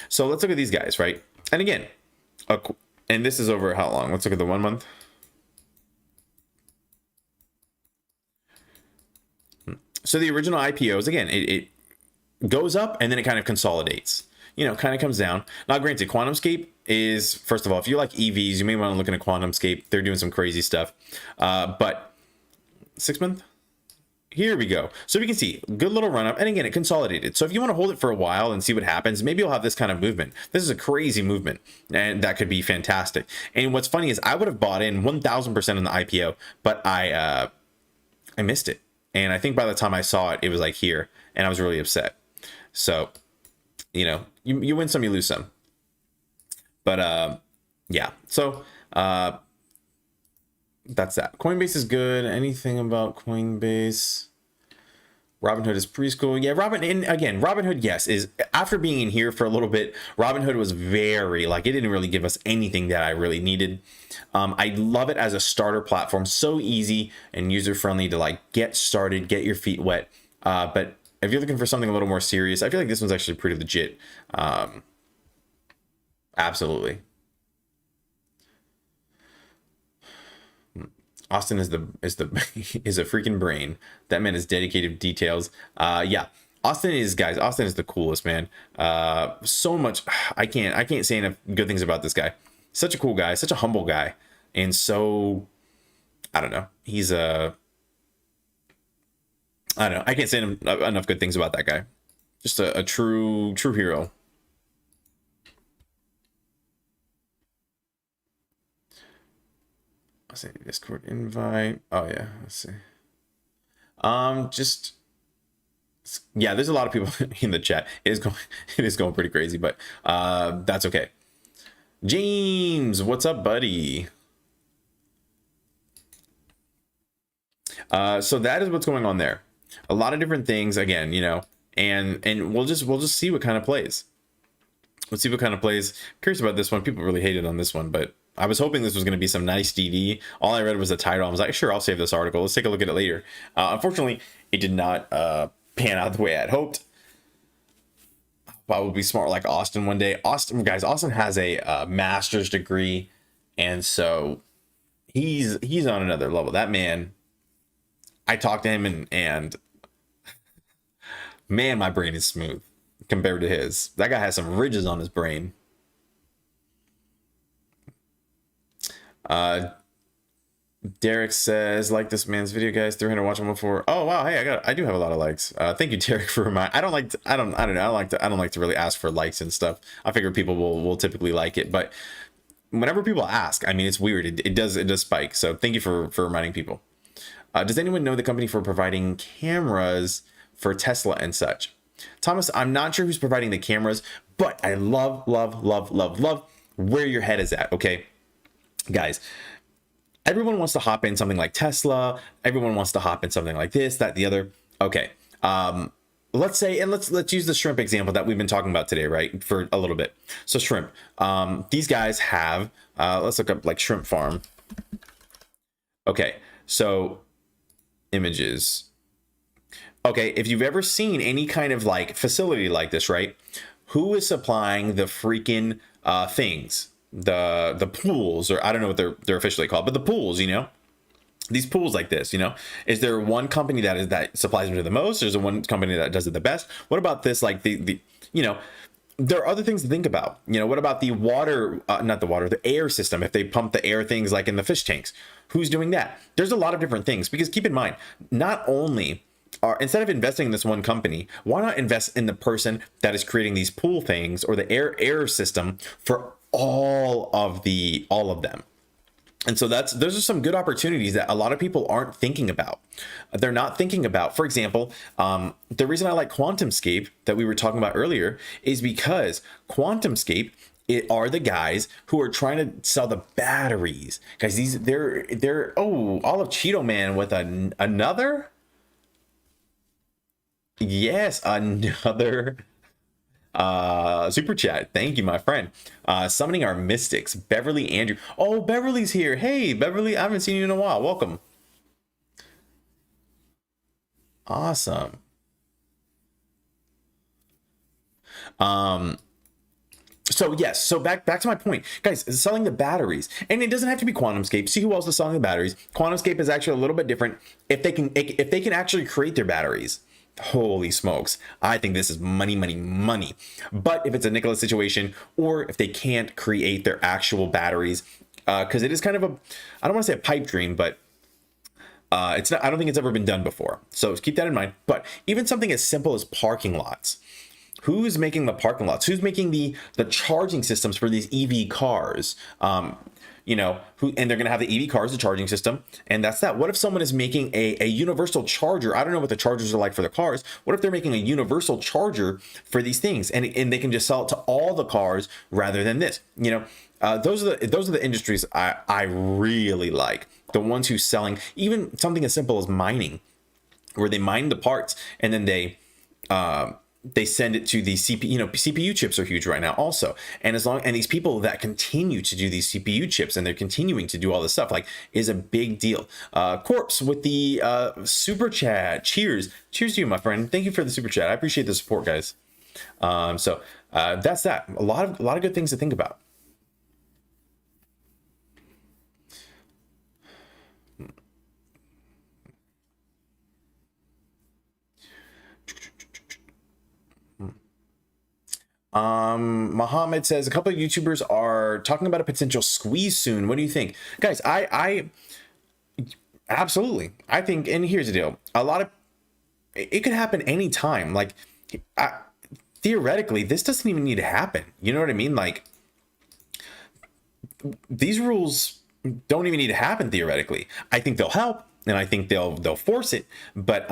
So let's look at these guys, right? And again, and this is over how long? Let's look at the 1 month. So the original IPOs, again, it goes up and then it kind of consolidates. Kind of comes down. Now, granted, QuantumScape is, first of all, if you like EVs, you may want to look into QuantumScape. They're doing some crazy stuff. But 6 month, here we go. So we can see good little run up, and again, it consolidated. So if you want to hold it for a while and see what happens, maybe you'll have this kind of movement. This is a crazy movement, and that could be fantastic. And what's funny is I would have bought in 1000% in the IPO, but I missed it. And I think by the time I saw it, it was like here, and I was really upset. So, you win some, you lose some. But yeah, so that's that. Coinbase is good. Anything about Coinbase? Robinhood is preschool. Yeah, Robinhood, yes, is after being in here for a little bit, Robinhood was very, it didn't really give us anything that I really needed. I love it as a starter platform. So easy and user-friendly to get started, get your feet wet. But if you're looking for something a little more serious, I feel like this one's actually pretty legit. Absolutely. Austin is a freaking brain. That man is dedicated to details. Yeah. Austin is, guys, Austin is the coolest, man. So much. I can't say enough good things about this guy. Such a cool guy, such a humble guy. And so, I don't know. He's I don't know. I can't say enough good things about that guy. Just a true hero. I'll say Discord invite. Oh yeah, let's see. Just yeah, there's a lot of people in the chat. It is going pretty crazy, but that's okay. James, what's up, buddy? So that is what's going on there. A lot of different things again, you know, and we'll just see what kind of plays. Let's see what kind of plays. Curious about this one. People really hated on this one, but I was hoping this was going to be some nice DD. All I read was the title. I was like, sure, I'll save this article. Let's take a look at it later. Unfortunately, it did not pan out the way I'd hoped. I would be smart like Austin one day. Austin, guys, Austin has a master's degree, and so he's on another level. That man, I talked to him, and man, my brain is smooth compared to his. That guy has some ridges on his brain. Derek says, like this man's video, guys. 300 watch him before. Oh wow, hey, I do have a lot of likes. Thank you, Derek, for reminding. I don't like to really ask for likes and stuff. I figure people will typically like it, but whenever people ask, I mean, it's weird. It does spike. So thank you for reminding people. Does anyone know the company for providing cameras for Tesla and such? Thomas, I'm not sure who's providing the cameras, but I love where your head is at. Okay, guys. Everyone wants to hop in something like Tesla. Everyone wants to hop in something like this, that, the other. Okay. Let's say, and let's use the shrimp example that we've been talking about today, right? For a little bit. So shrimp, these guys have, let's look up like shrimp farm. Okay. So images. Okay. If you've ever seen any kind of like facility like this, right? Who is supplying the freaking things? The pools, or I don't know what they're officially called, but the pools, you know, these pools like this, you know, is there one company that supplies them to the most? There's one company that does it the best. What about this? Like the you know, there are other things to think about. You know, what about the water, not the water, the air system? If they pump the air things like in the fish tanks, who's doing that? There's a lot of different things, because keep in mind, not only instead of investing in this one company, why not invest in the person that is creating these pool things, or the air system for all of them? And so those are some good opportunities that a lot of people aren't thinking about. They're not thinking about, for example, the reason I like QuantumScape that we were talking about earlier is because QuantumScape are the guys who are trying to sell the batteries. Guys, they're Olive Cheeto Man with another. Yes, another super chat. Thank you, my friend. Summoning our mystics, Beverly Andrew. Oh, Beverly's here. Hey, Beverly, I haven't seen you in a while. Welcome. Awesome. So yes, so back to my point, guys, selling the batteries, and it doesn't have to be QuantumScape. See who else is selling the batteries. QuantumScape is actually a little bit different. If they can actually create their batteries, holy smokes, I think this is money. But if it's a Nikola situation, or if they can't create their actual batteries, because it is kind of I don't want to say a pipe dream, but it's not. I don't think it's ever been done before. So keep that in mind. But even something as simple as parking lots. Who's making the parking lots? Who's making the charging systems for these EV cars? You know, and they're going to have the EV cars, the charging system, and that's that. What if someone is making a universal charger? I don't know what the chargers are like for the cars. What if they're making a universal charger for these things, and they can just sell it to all the cars rather than this? You know, those are the industries I really like. The ones who's selling even something as simple as mining, where they mine the parts and then they send it to the CPU. You know, CPU chips are huge right now also. And these people that continue to do these CPU chips, and they're continuing to do all this stuff, like, is a big deal. Corpse with the super chat. Cheers to you, my friend. Thank you for the super chat. I appreciate the support, guys. So that's that. A lot of good things to think about. Mohammed says a couple of YouTubers are talking about a potential squeeze soon. What do you think, guys? I absolutely, I think, and here's the deal: a lot of it could happen anytime. Like, theoretically, this doesn't even need to happen. You know what I mean? Like, these rules don't even need to happen theoretically. I think they'll help, and I think they'll force it. But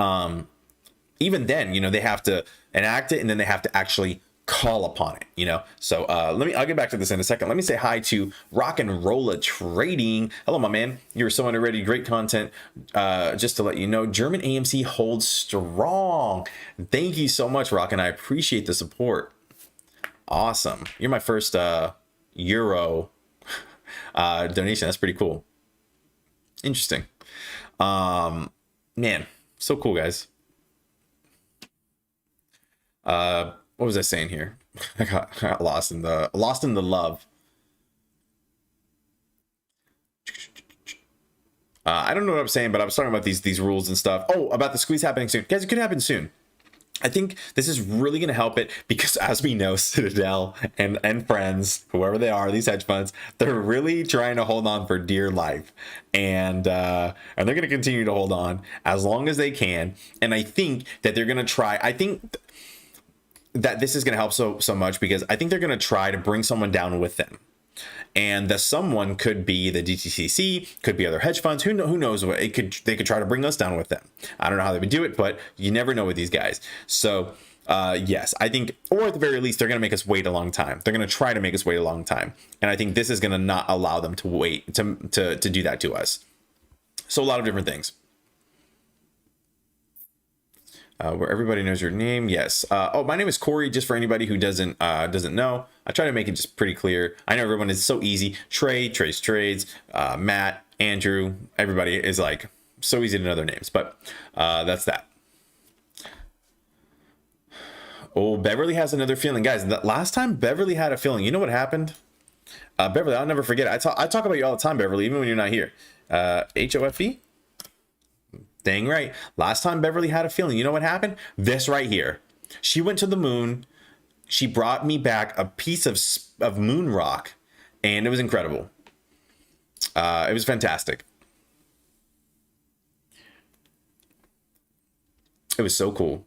even then, you know, they have to enact it, and then they have to actually call upon it, you know. So I'll get back to this in a second. Let me say hi to Rock and Rolla Trading. Hello, my man. You're so underrated. Great content. Just to let you know, German AMC holds strong. Thank you so much, Rock, and I appreciate the support. Awesome. You're my first Euro donation. That's pretty cool. Interesting. Man, so cool, guys. What was I saying here? I got lost in the love. I don't know what I'm saying, but I was talking about these rules and stuff. Oh, about the squeeze happening soon. Guys, it could happen soon. I think this is really going to help it because, as we know, Citadel and friends, whoever they are, these hedge funds, they're really trying to hold on for dear life, and they're going to continue to hold on as long as they can. And I think that they're going to try. I think that this is going to help so much because I think they're going to try to bring someone down with them. And the someone could be the DTCC, could be other hedge funds. Who knows what they could try to bring us down with them. I don't know how they would do it, but you never know with these guys. So yes, I think, or at the very least, they're going to make us wait a long time. They're going to try to make us wait a long time. And I think this is going to not allow them to wait to do that to us. So a lot of different things. Where everybody knows your name. Yes. Oh, my name is Corey, just for anybody who doesn't know. I try to make it just pretty clear. I know everyone is so easy. Trades, Matt, Andrew, everybody is like so easy to know their names, but that's that. Oh, Beverly has another feeling. Guys, the last time Beverly had a feeling, you know what happened? Beverly, I'll never forget it. I talk about you all the time, Beverly, even when you're not here. HOFE? Dang right. Last time Beverly had a feeling, you know what happened? This right here. She went to the moon. She brought me back a piece of moon rock, and it was incredible. It was fantastic. It was so cool.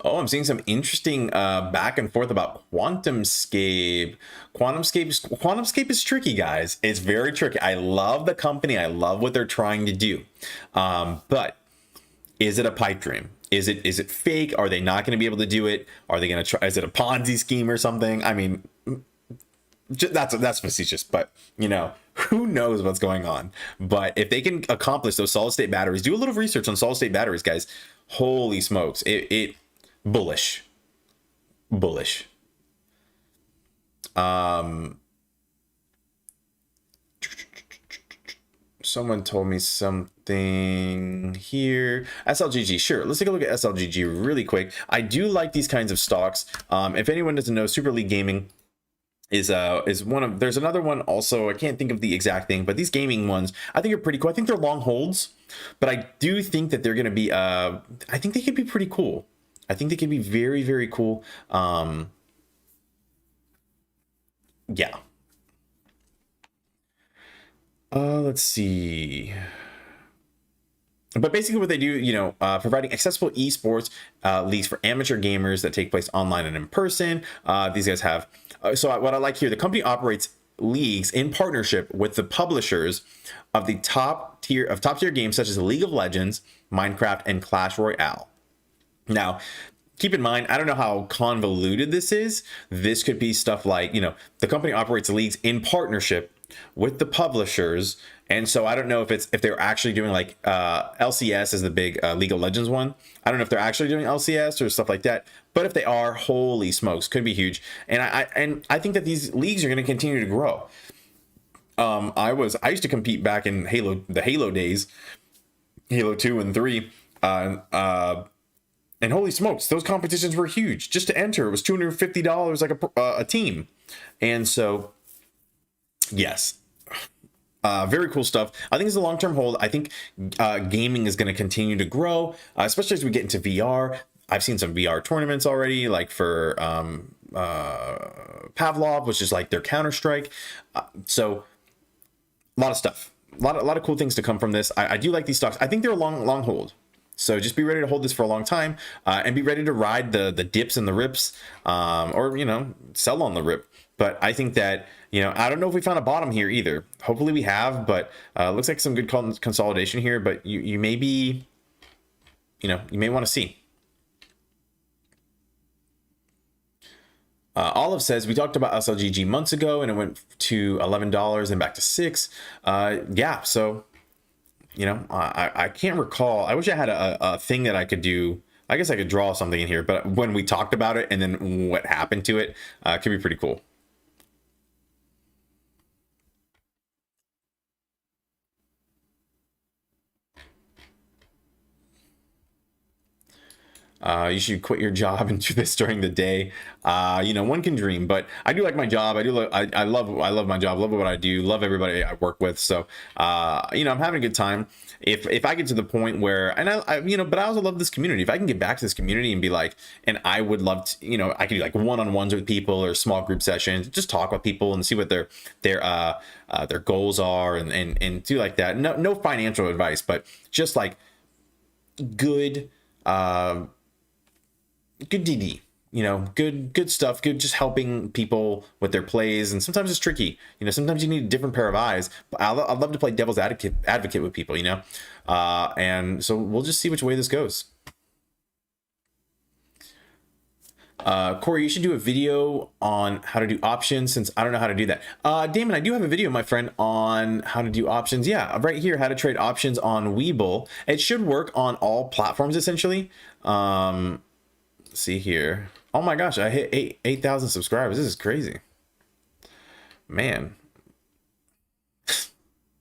Oh, I'm seeing some interesting back and forth about QuantumScape. QuantumScape is tricky, guys. It's very tricky. I love the company. I love what they're trying to do. But is it a pipe dream? Is it fake? Are they not going to be able to do it? Are they going to try? Is it a Ponzi scheme or something? I mean, that's facetious, but you know, who knows what's going on. But if they can accomplish those solid state batteries, do a little research on solid state batteries, guys. Holy smokes. It bullish. Someone told me something here. SLGG, sure. Let's take a look at SLGG really quick. I do like these kinds of stocks. If anyone doesn't know, Super League Gaming is one of, there's another one also, I can't think of the exact thing, but these gaming ones I think are pretty cool. I think they're long holds, but I do think that they're going to be I think they could be pretty cool. I think they could be very, very cool. Yeah. Let's see. But basically what they do, you know, providing accessible esports leagues for amateur gamers that take place online and in person. These guys have, so what I like here, the company operates leagues in partnership with the publishers of the top tier games such as League of Legends, Minecraft, and Clash Royale. Now, keep in mind, I don't know how convoluted this is. This could be stuff like, you know, the company operates leagues in partnership with the publishers. And so I don't know if they're actually doing like LCS is the big League of Legends one. I don't know if they're actually doing LCS or stuff like that. But if they are, holy smokes, could be huge. And I think that these leagues are going to continue to grow. I used to compete back in the Halo days, Halo 2 and 3. And holy smokes, those competitions were huge. Just to enter, it was $250 like a team. And so, yes, Very cool stuff. I think it's a long-term hold. I think gaming is going to continue to grow, especially as we get into VR. I've seen some VR tournaments already, like for Pavlov, which is like their Counter-Strike. So a lot of stuff, a lot of cool things to come from this. I do like these stocks. I think they're a long hold. So just be ready to hold this for a long time, and be ready to ride the dips and the rips, or, you know, sell on the rip. But I think that, you know, I don't know if we found a bottom here either. Hopefully we have, but looks like some good consolidation here. But you may be, you know, you may want to see. Olive says, we talked about SLGG months ago and it went to $11 and back to $6. Yeah, so, you know, I can't recall. I wish I had a thing that I could do. I guess I could draw something in here, but when we talked about it and then what happened to it, could be pretty cool. You should quit your job and do this during the day. You know, one can dream, but I do like my job. I love my job. Love what I do. Love everybody I work with. So, you know, I'm having a good time. If I get to the point where, and I you know, but I also love this community. If I can get back to this community and be like, and I would love to, you know, I could do like one-on-ones with people or small group sessions, just talk with people and see what their goals are, and do like that. No financial advice, but just like good DD, you know, good stuff, good, just helping people with their plays. And sometimes it's tricky, you know, sometimes you need a different pair of eyes, but I'd love to play devil's advocate with people, you know. And so we'll just see which way this goes. Corey, you should do a video on how to do options, since I don't know how to do that. Damon, I do have a video, my friend, on how to do options. Yeah, right here, how to trade options on Webull. It should work on all platforms essentially. See here. Oh my gosh, I hit 8,000 subscribers. This is crazy, man.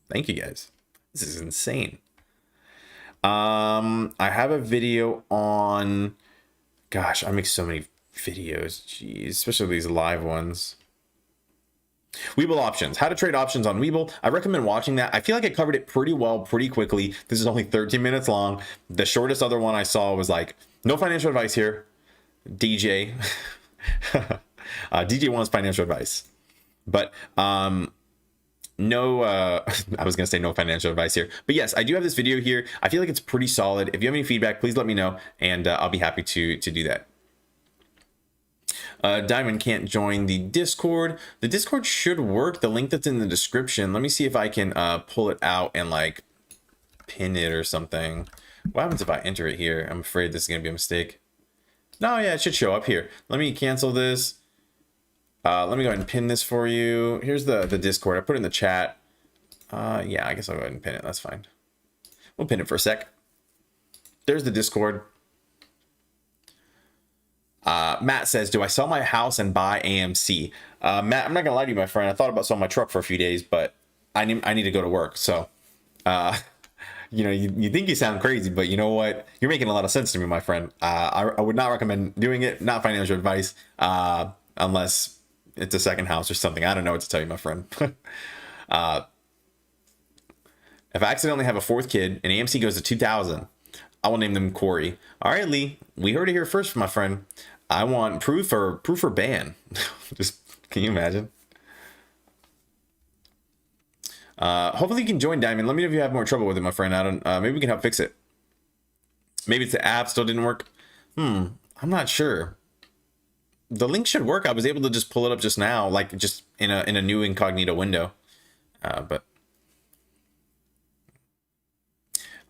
Thank you guys. This is insane. I have a video on, gosh, I make so many videos, jeez, especially these live ones. Webull options, how to trade options on Webull. I recommend watching that. I feel like I covered it pretty well, pretty quickly. This is only 13 minutes long. The shortest other one I saw was like, no financial advice here, DJ. DJ wants financial advice, but no, I was gonna say no financial advice here, but yes, I do have this video here. I feel like it's pretty solid. If you have any feedback, please let me know, and I'll be happy to do that. Diamond can't join the Discord. The Discord should work. The link that's in the description. Let me see if I can pull it out and like pin it or something. What happens if I enter it here? I'm afraid this is gonna be a mistake. No, yeah, it should show up here. Let me cancel this. Let me go ahead and pin this for you. Here's the Discord. I put it in the chat. Yeah, I guess I'll go ahead and pin it. That's fine. We'll pin it for a sec. There's the Discord. Matt says, do I sell my house and buy AMC? Matt, I'm not gonna lie to you, my friend. I thought about selling my truck for a few days, but I need to go to work. So, you know, you think you sound crazy, but you know what? You're making a lot of sense to me, my friend. I would not recommend doing it. Not financial advice, unless it's a second house or something. I don't know what to tell you, my friend. If I accidentally have a fourth kid and AMC goes to 2,000, I will name them Corey. All right, Lee, we heard it here first, my friend. I want proof or ban. Just, can you imagine? Hopefully you can join, Diamond. Let me know if you have more trouble with it, my friend. I don't, maybe we can help fix it. Maybe it's the app still didn't work. I'm not sure. The link should work. I was able to just pull it up just now, like just in a new incognito window. But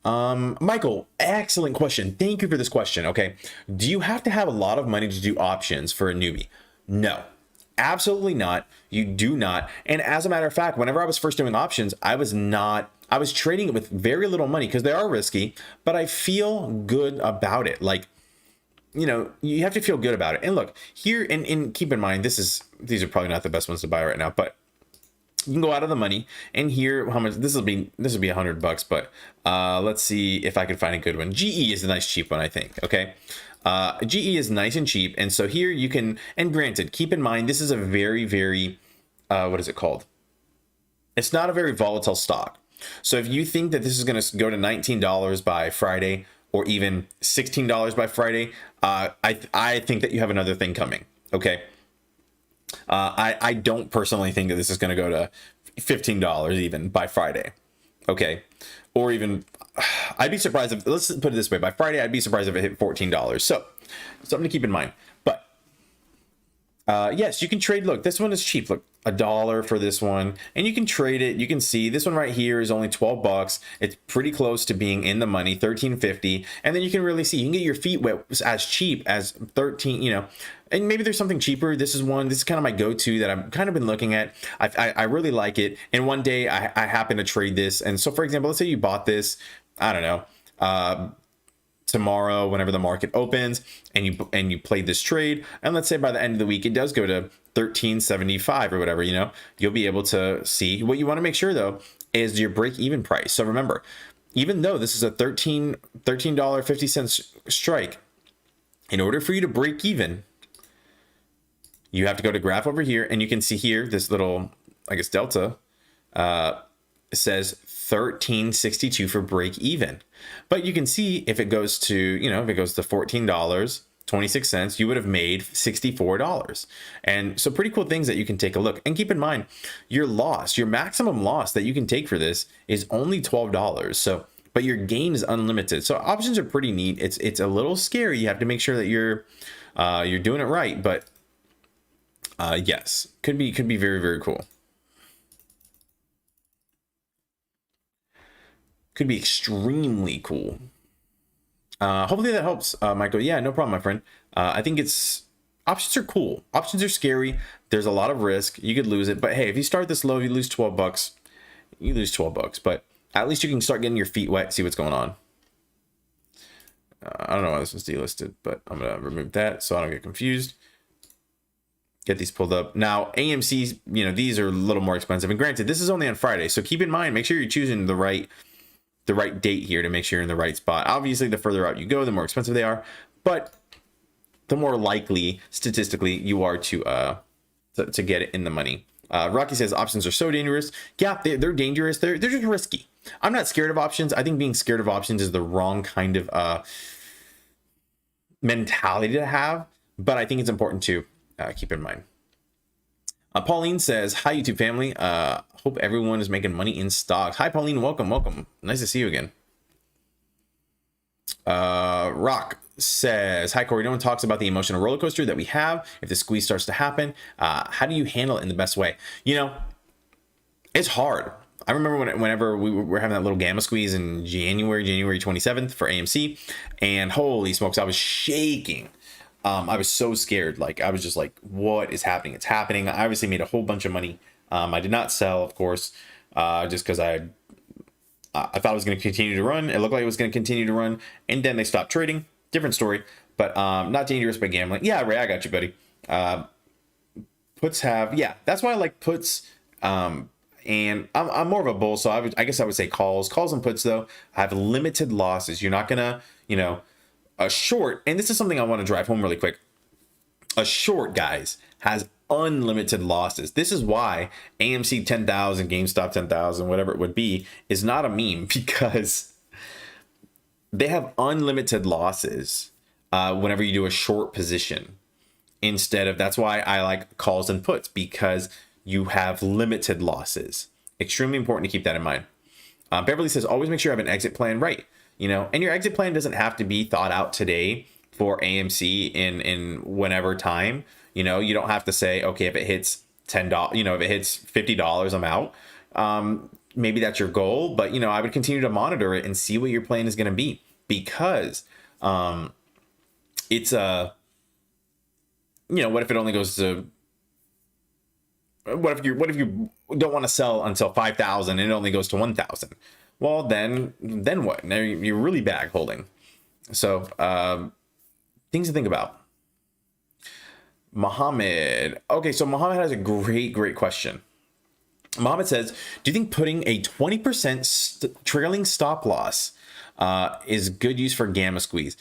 Michael, excellent question. Thank you for this question. Okay. Do you have to have a lot of money to do options for a newbie? No. Absolutely not. You do not. And as a matter of fact, whenever I was first doing options, I was trading it with very little money because they are risky, but I feel good about it. Like, you know, you have to feel good about it. And look here, and keep in mind, these are probably not the best ones to buy right now, but you can go out of the money, and here, how much this will be $100, but let's see if I can find a good one. GE is a nice cheap one, I think. Okay. GE is nice and cheap. And so here you can, and granted, keep in mind, this is a very, very, what is it called? It's not a very volatile stock. So if you think that this is going to go to $19 by Friday or even $16 by Friday, I think that you have another thing coming. Okay. I don't personally think that this is going to go to $15 even by Friday. Okay. Or even, I'd be surprised if, let's put it this way, by Friday, I'd be surprised if it hit $14. So something to keep in mind. But yes, you can trade. Look, this one is cheap. Look, $1 for this one, and you can trade it. You can see this one right here is only 12 bucks. It's pretty close to being in the money, 13.50. And then you can really see, you can get your feet wet as cheap as 13, you know, and maybe there's something cheaper. This is kind of my go-to that I've kind of been looking at. I really like it. And one day I happen to trade this. And so for example, let's say you bought this, I don't know, tomorrow, whenever the market opens, and you played this trade, and let's say by the end of the week it does go to 13.75 or whatever, you know, you'll be able to see. What you want to make sure though is your break-even price. So remember, even though this is a $13.50 strike, in order for you to break even, you have to go to graph over here, and you can see here this little, I guess, delta says 13.62 for break even. But you can see if it goes to, you know, if it goes to $14.26, you would have made $64. And so pretty cool things that you can take a look. And keep in mind, your maximum loss that you can take for this is only $12. So, but your gain is unlimited. So options are pretty neat. It's a little scary. You have to make sure that you're doing it right. But yes, could be very, very cool. Could be extremely cool. Hopefully that helps, Michael. Yeah, no problem, my friend. I think options are cool. Options are scary. There's a lot of risk. You could lose it, but hey, if you start this low, you lose 12 bucks. You lose 12 bucks, but at least you can start getting your feet wet, see what's going on. I don't know why this was delisted, but I'm gonna remove that so I don't get confused. Get these pulled up. Now, AMC's, you know, these are a little more expensive, and granted, this is only on Friday, so keep in mind, make sure you're choosing the right date here to make sure you're in the right spot. Obviously, the further out you go, the more expensive they are, but the more likely statistically you are to get it in the money. Rocky says options are so dangerous. Yeah, they're dangerous. They're just risky. I'm not scared of options. I think being scared of options is the wrong kind of mentality to have, but I think it's important to keep in mind. Pauline says, hi, YouTube family. Hope everyone is making money in stocks. Hi, Pauline. Welcome. Nice to see you again. Rock says, hi, Corey. No one talks about the emotional roller coaster that we have. If the squeeze starts to happen, how do you handle it in the best way? You know, it's hard. I remember whenever we were having that little gamma squeeze in January 27th for AMC, and holy smokes, I was shaking. I was so scared. Like, I was just like, what is happening? It's happening. I obviously made a whole bunch of money. I did not sell, of course, just because I thought it was going to continue to run. It looked like it was going to continue to run. And then they stopped trading. Different story, but not dangerous by gambling. Yeah, Ray, I got you, buddy. Puts have, yeah, that's why I like puts. And I'm more of a bull, so I guess I would say calls. Calls and puts, though, have limited losses. You're not going to, you know, a short, and this is something I want to drive home really quick. A short, guys, has unlimited losses. This is why AMC 10,000, GameStop 10,000, whatever it would be, is not a meme, because they have unlimited losses whenever you do a short position. Instead of, that's why I like calls and puts, because you have limited losses. Extremely important to keep that in mind. Beverly says, always make sure you have an exit plan right. You know, and your exit plan doesn't have to be thought out today for AMC in whenever time. You know, you don't have to say, okay, if it hits $10, you know, if it hits $50, I'm out. Maybe that's your goal, but, you know, I would continue to monitor it and see what your plan is going to be, because it's you know, what if it only goes to, what if you don't want to sell until 5,000 and it only goes to 1,000? Well, then what? Now you're really bag holding. So things to think about. Mohammed. Okay, so Mohammed has a great question. Mohammed says, do you think putting a 20% trailing stop loss is good use for gamma squeeze?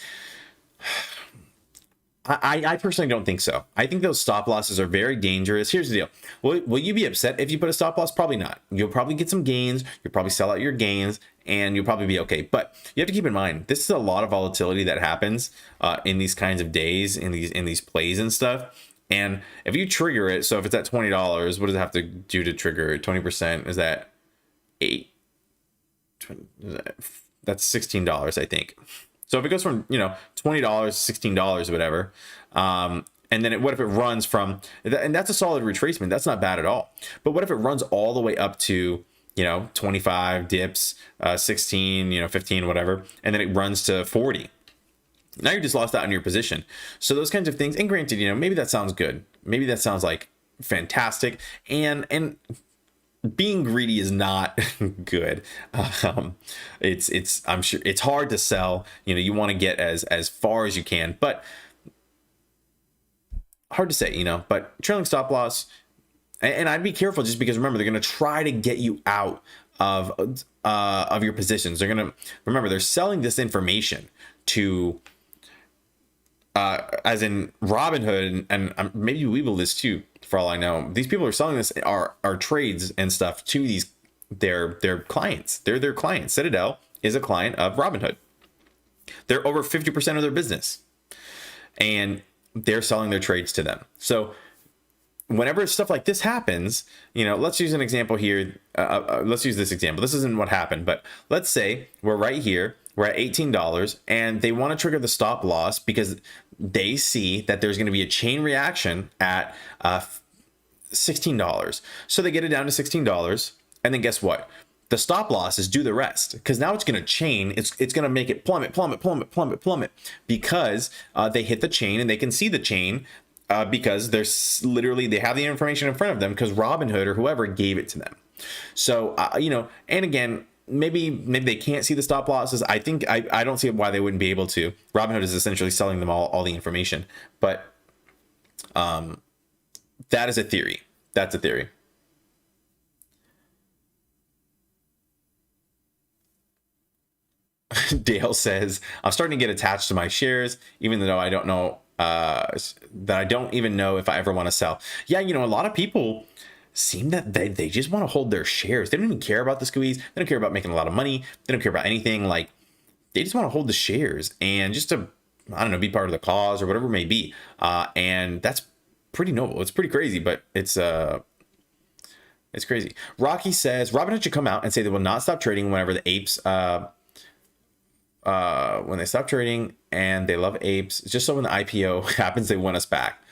I personally don't think so. I think those stop losses are very dangerous. Here's the deal. Will you be upset if you put a stop loss? Probably not. You'll probably get some gains. You'll probably sell out your gains and you'll probably be okay. But you have to keep in mind, this is a lot of volatility that happens in these kinds of days, in these plays and stuff. And if you trigger it, so if it's at $20, what does it have to do to trigger it? 20%, is that 8? That's $16, I think. So if it goes from, $20 to $16 or whatever, and then what if it runs from, and that's a solid retracement. That's not bad at all. But what if it runs all the way up to, 25 dips, 16, 15, whatever, and then it runs to 40. Now you're just lost out in your position. So those kinds of things, and granted, maybe that sounds good. Maybe that sounds like fantastic. And being greedy is not good. I'm sure it's hard to sell. You want to get as far as you can, but hard to say. But trailing stop loss, and I'd be careful just because remember they're going to try to get you out of your positions. They're going to remember they're selling this information to. As in Robinhood and maybe Webull is too, for all I know. These people are selling this are trades and stuff to their clients. They're their clients. Citadel is a client of Robinhood. They're over 50% of their business, and they're selling their trades to them. So whenever stuff like this happens, let's use an example here. Let's use this example. This isn't what happened, but let's say we're right here. We're at $18 and they want to trigger the stop loss because they see that there's going to be a chain reaction at $16. So they get it down to $16. And then guess what? The stop losses do the rest because now it's going to chain. It's going to make it plummet because they hit the chain and they can see the chain because they have the information in front of them because Robinhood or whoever gave it to them. So, and again, maybe they can't see the stop losses. I think I don't see why they wouldn't be able to. Robinhood is essentially selling them all the information, but that is a theory. That's a theory. Dale says, I'm starting to get attached to my shares, even though I don't know that I don't even know if I ever want to sell. Yeah, a lot of people seem that they just want to hold their shares. They don't even care about the squeeze. They don't care about making a lot of money. They don't care about anything. Like, they just want to hold the shares and just to, I don't know, be part of the cause or whatever it may be. And that's pretty noble. It's pretty crazy, but it's crazy. Rocky says Robinhood should come out and say they will not stop trading whenever the apes when they stop trading and they love apes, just so when the IPO happens, they want us back.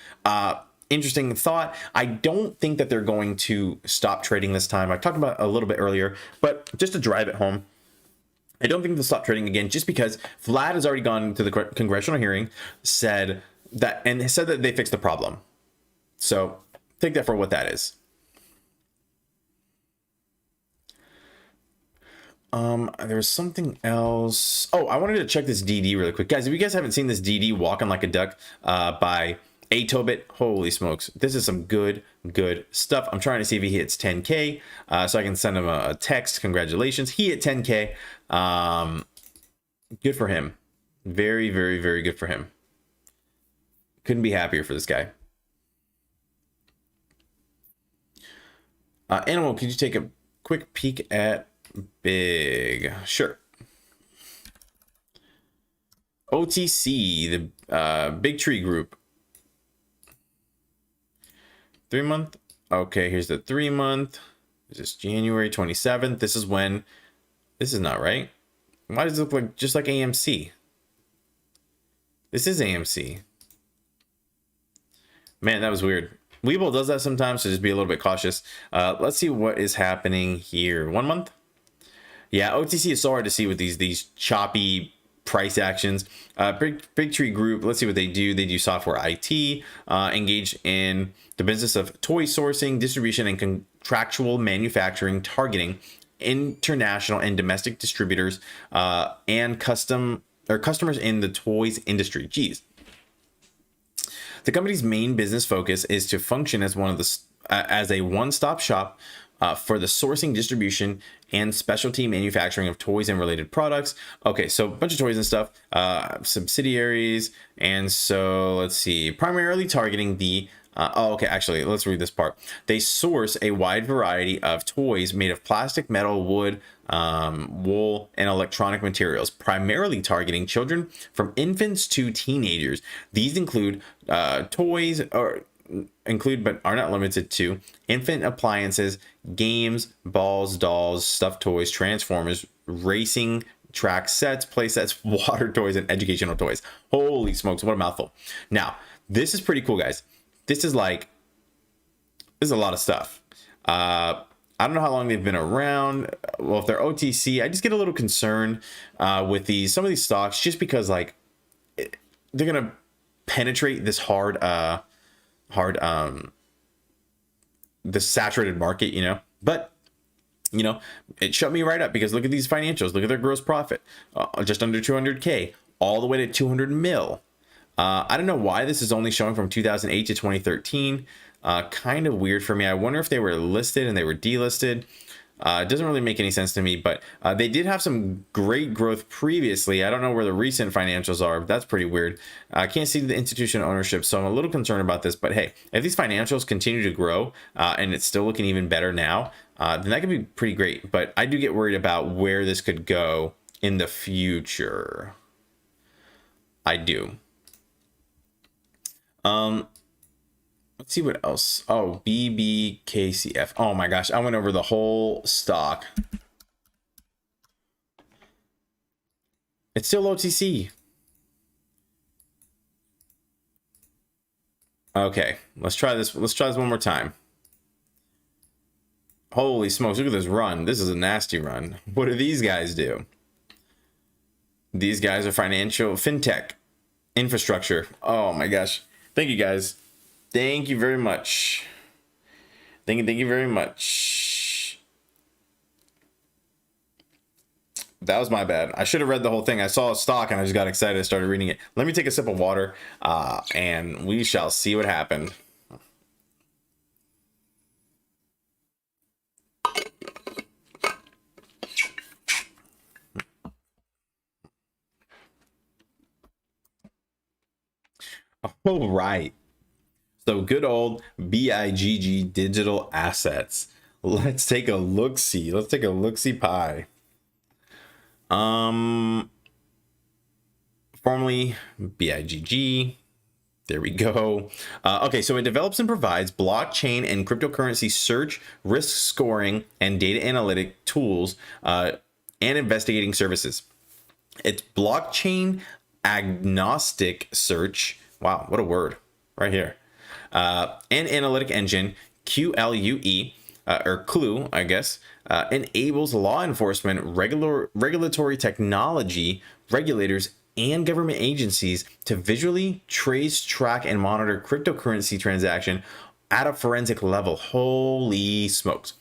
Interesting thought. I don't think that they're going to stop trading this time. I talked about it a little bit earlier, but just to drive it home, I don't think they'll stop trading again just because Vlad has already gone to the congressional hearing, said that they fixed the problem. So take that for what that is. There's something else. Oh, I wanted to check this DD really quick. Guys, if you guys haven't seen this DD walking like a duck by Atobit, holy smokes, this is some good stuff. I'm trying to see if he hits 10K so I can send him a text. Congratulations, he hit 10K. Good for him. Very, very, very good for him. Couldn't be happier for this guy. Animal, could you take a quick peek at Big? Sure. OTC, the Big Tree Group. 3 month. Okay, here's the 3 month. This is January 27th. This is when. This is not right. Why does it look like just like AMC? This is AMC. Man, that was weird. Webull does that sometimes, so just be a little bit cautious. Let's see what is happening here. 1 month. Yeah, OTC is so hard to see with these choppy price actions. Big Tree Group, let's see what they do. They do software IT, engage in the business of toy sourcing, distribution, and contractual manufacturing, targeting international and domestic distributors and customers in the toys industry. Geez. The company's main business focus is to function as as a one-stop shop for the sourcing, distribution, and specialty manufacturing of toys and related products. Okay, so a bunch of toys and stuff, subsidiaries. And so let's see, primarily targeting the okay, actually, let's read this part. They source a wide variety of toys made of plastic, metal, wood, wool, and electronic materials, primarily targeting children from infants to teenagers. These include toys, or include but are not limited to infant appliances, games, balls, dolls, stuffed toys, transformers, racing track sets, play sets, water toys, and educational toys. Holy smokes, what a mouthful. Now, this is pretty cool, guys. This is a lot of stuff. I don't know how long they've been around. Well, if they're OTC, I just get a little concerned with some of these stocks, just because they're gonna penetrate this the saturated market, But it shut me right up, because look at these financials. Look at their gross profit, just under 200K, all the way to 200 mil. I don't know why this is only showing from 2008 to 2013. Kind of weird for me. I wonder if they were listed and they were delisted. It doesn't really make any sense to me, but they did have some great growth previously. I don't know where the recent financials are. That's pretty weird. I can't see the institutional ownership, so I'm a little concerned about this. But hey, if these financials continue to grow and it's still looking even better now, then that could be pretty great. But I do get worried about where this could go in the future. I do. Let's see what else. Oh, BBKCF. Oh my gosh, I went over the whole stock. It's still OTC. Okay, let's try this. Let's try this one more time. Holy smokes, look at this run. This is a nasty run. What do these guys do? These guys are fintech, infrastructure. Oh my gosh. Thank you, guys. Thank you very much. Thank you very much. That was my bad. I should have read the whole thing. I saw a stock and I just got excited. I started reading it. Let me take a sip of water and we shall see what happened. All right. So good old BIGG digital assets. Let's take a look-see. Let's take a look-see pie. Formerly BIGG. There we go. Okay, so it develops and provides blockchain and cryptocurrency search, risk scoring, and data analytic tools and investigating services. It's blockchain agnostic search. Wow, what a word right here. And analytic engine, QLUE, or CLUE, I guess, enables law enforcement, regulatory technology, regulators, and government agencies to visually trace, track, and monitor cryptocurrency transaction at a forensic level. Holy smokes.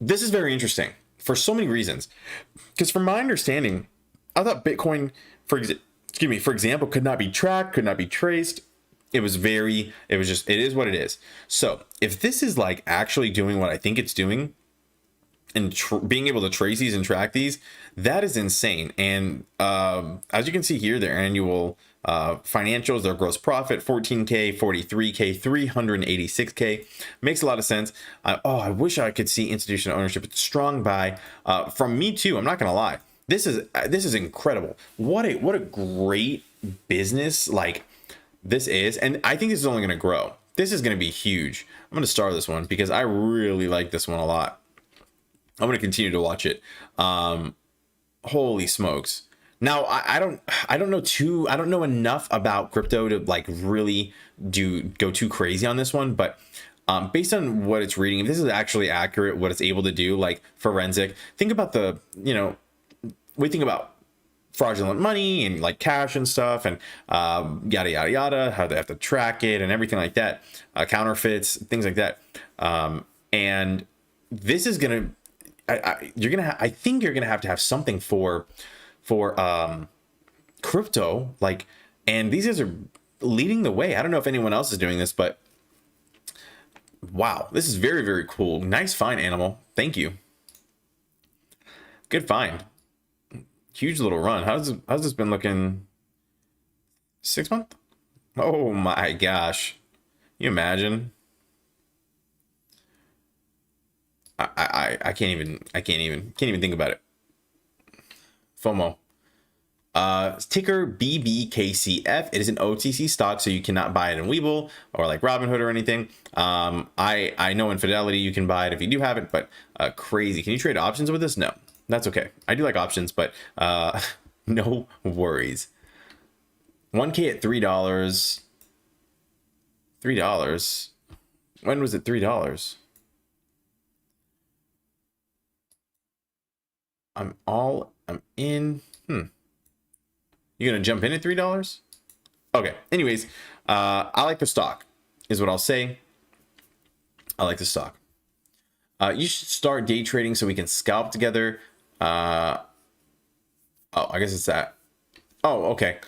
This is very interesting for so many reasons. Because from my understanding, I thought Bitcoin, for example, could not be tracked, could not be traced. It is what it is. So if this is actually doing what I think it's doing and being able to trace these and track these, that is insane. And as you can see here, their annual financials, their gross profit, 14K, 43K, 386K, makes a lot of sense. I wish I could see institutional ownership. It's a strong buy from me too. I'm not going to lie. This is incredible. What a great business this is, and I think this is only going to grow. This is going to be huge. I'm going to star this one because I really like this one a lot. I'm going to continue to watch it. Holy smokes. Now I don't know enough about crypto to really go too crazy on this one, but based on what it's reading, if this is actually accurate, what it's able to do, forensic, think about we think about fraudulent money and cash and stuff and yada yada yada, how they have to track it and everything like that, counterfeits, things like that, and this is gonna I think you're gonna have to have something for crypto, and these guys are leading the way. I don't know if anyone else is doing this, but Wow, this is very, very cool. Nice find, Animal. Thank you. Good find. Huge little run. How's this been looking? 6 month? Oh my gosh. Can you imagine? I can't even think about it. FOMO. Ticker BBKCF. It is an OTC stock, so you cannot buy it in Webull or like Robinhood or anything. I know in Fidelity you can buy it if you do have it, but crazy. Can you trade options with this? No, that's okay. I do like options, but no worries. 1K at $3. $3. When was it $3? I'm in. You're gonna jump in at $3? Okay. Anyways, I like the stock, is what I'll say. I like the stock. You should start day trading so we can scalp together. Oh, I guess it's that. Oh, okay.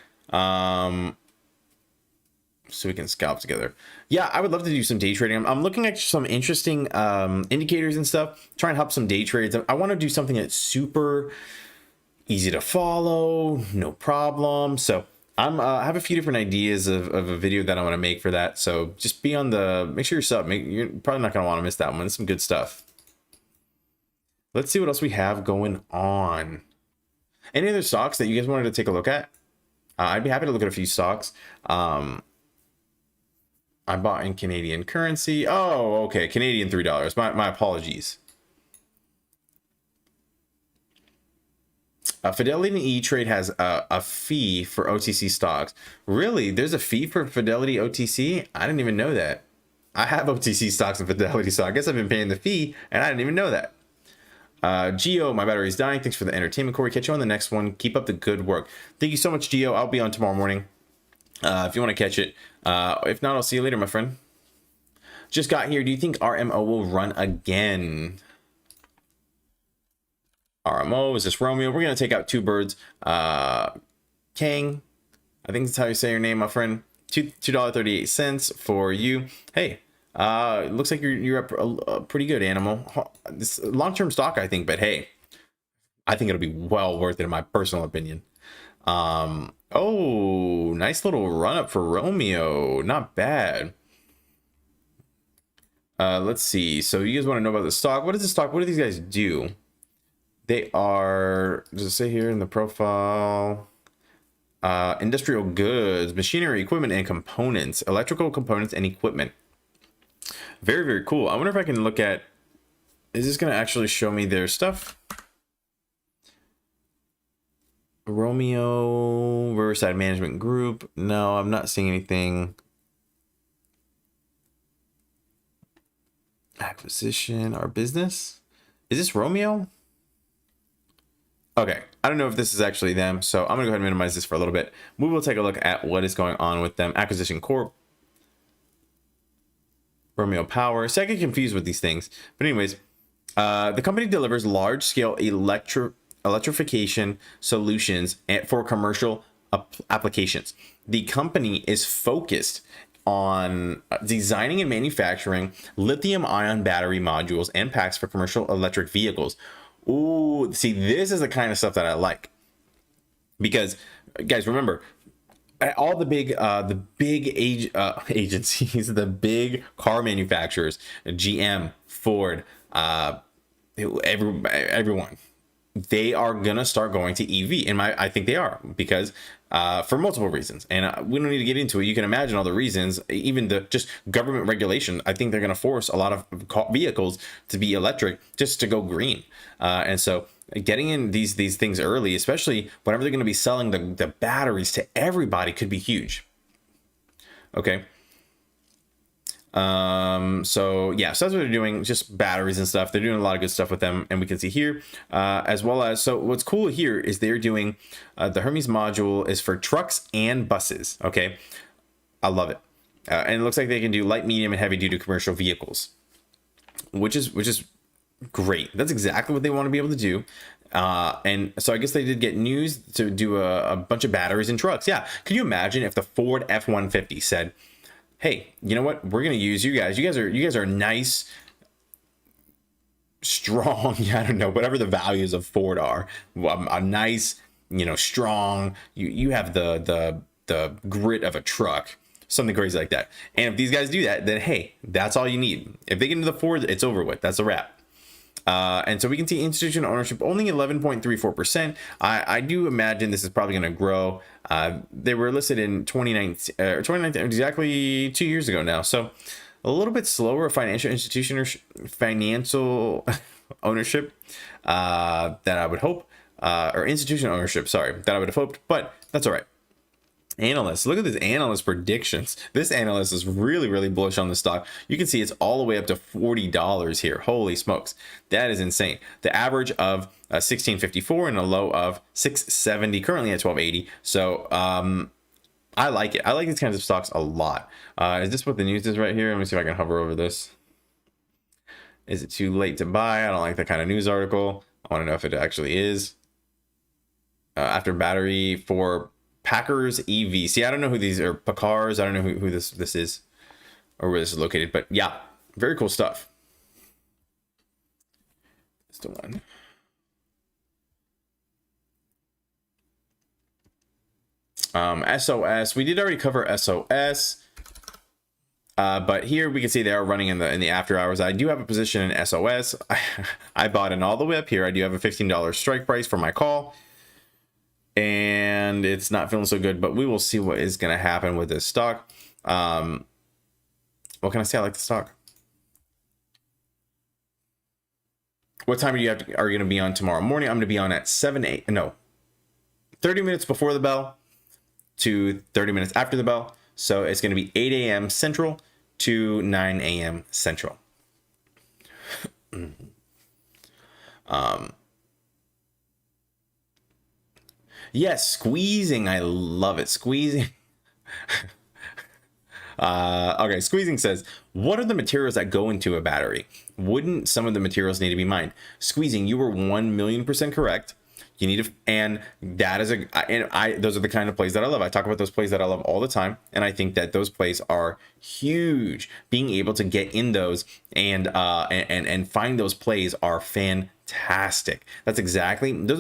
So we can scalp together. Yeah, I would love to do some day trading. I'm looking at some interesting indicators and stuff, trying to help some day trades. I want to do something that's super easy to follow, no problem. So I have a few different ideas of a video that I want to make for that. So just be on make sure you're sub. You're probably not going to want to miss that one. It's some good stuff. Let's see what else we have going on. Any other stocks that you guys wanted to take a look at? I'd be happy to look at a few stocks. I bought in Canadian currency. Oh, okay. Canadian $3. My apologies. Fidelity and E-Trade has a fee for OTC stocks. Really? There's a fee for Fidelity OTC? I didn't even know that. I have OTC stocks and Fidelity, so I guess I've been paying the fee, and I didn't even know that. Geo, my battery's dying. Thanks for the entertainment, Corey. Catch you on the next one. Keep up the good work. Thank you so much, Geo. I'll be on tomorrow morning if you want to catch it. If not, I'll see you later, my friend. Just got here. Do you think RMO will run again? RMO, is this Romeo? We're going to take out two birds. Kang, I think that's how you say your name, my friend. $2.38 for you. Hey, it looks like you're up pretty good, Animal. This long-term stock, I think, but hey, I think it'll be well worth it in my personal opinion. Oh, nice little run up for Romeo. Not bad. Let's see. So you guys want to know about the stock? What is the stock? What do these guys do? They are, does it say here in the profile? Industrial goods, machinery, equipment, and components. Electrical components and equipment. Very, very cool. I wonder if I can look at, is this going to actually show me their stuff? Romeo, Riverside Management Group. No, I'm not seeing anything. Acquisition, our business. Is this Romeo? Okay, I don't know if this is actually them, so I'm gonna go ahead and minimize this for a little bit. We will take a look at what is going on with them. Acquisition Corp. Romeo Power. So I get confused with these things. But anyways, the company delivers large-scale electrification solutions for commercial applications. The company is focused on designing and manufacturing lithium-ion battery modules and packs for commercial electric vehicles. Ooh, see, this is the kind of stuff that I like. Because, guys, remember, all the big agencies, the big car manufacturers, GM, Ford, everyone, they are gonna start going to EV, and I think they are, because for multiple reasons, and we don't need to get into it. You can imagine all the reasons, even the just government regulation. I think they're gonna force a lot of vehicles to be electric just to go green, and so getting in these things early, especially whenever they're gonna be selling the batteries to everybody, could be huge. Okay. So yeah, so that's what they're doing, just batteries and stuff. They're doing a lot of good stuff with them, and we can see here, as well as, so what's cool here is they're doing, the Hermes module is for trucks and buses. Okay. I love it. And it looks like they can do light, medium, and heavy duty commercial vehicles, which is great. That's exactly what they want to be able to do. And so I guess they did get news to do a bunch of batteries in trucks. Yeah. Can you imagine if the Ford F-150 said, hey, you know what? We're going to use you guys. You guys are nice, strong. I don't know, whatever the values of Ford are. A nice, strong. You have the grit of a truck, something crazy like that. And if these guys do that, then hey, that's all you need. If they get into the Ford, it's over with. That's a wrap. And so we can see institutional ownership only 11.34%. I do imagine this is probably going to grow. They were listed in 2019, exactly 2 years ago now. So a little bit slower financial ownership that I would hope, or institutional ownership, sorry, that I would have hoped, but that's all right. Analysts, look at this analyst predictions. This analyst is really bullish on the stock. You can see it's all the way up to $40 here. Holy smokes, that is insane. The average of 1654 and a low of 670, currently at 1280. So I like it. I like these kinds of stocks a lot. Is this what the news is right here? Let me see if I can hover over this. Is it too late to buy? I don't like that kind of news article. I want to know if it actually is. After battery for Packers EV. See, I don't know who these are. Packers. I don't know who this is or where this is located, but yeah, very cool stuff. That's the one. SOS. We did already cover SOS, but here we can see they are running in the after hours. I do have a position in SOS. I bought in all the way up here. I do have a $15 strike price for my call. And it's not feeling so good, but we will see what is going to happen with this stock. What can I say? I like the stock. What time are you going to be on tomorrow morning? I'm going to be on at 30 minutes before the bell to 30 minutes after the bell. So it's going to be 8 a.m. Central to 9 a.m. Central. Yes, squeezing. I love it. Squeezing. Okay, squeezing says, what are the materials that go into a battery? Wouldn't some of the materials need to be mined? Squeezing, you were 1,000,000% correct. You need to, and that is those are the kind of plays that I love. I talk about those plays that I love all the time, and I think that those plays are huge. Being able to get in those and find those plays are fantastic. Those are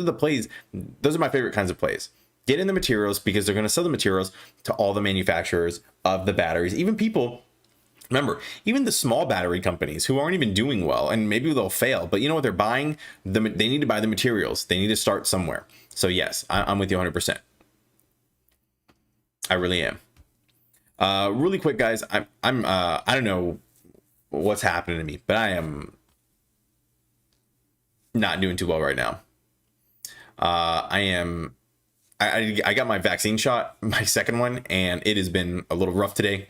the plays. Those are my favorite kinds of plays. Get in the materials because they're going to sell the materials to all the manufacturers of the batteries, even people. Remember, even the small battery companies who aren't even doing well, and maybe they'll fail, but you know what they're buying? They need to buy the materials. They need to start somewhere. So yes, I'm with you 100%. I really am. Really quick, guys. I don't know what's happening to me, but I am not doing too well right now. I got my vaccine shot, my second one, and it has been a little rough today.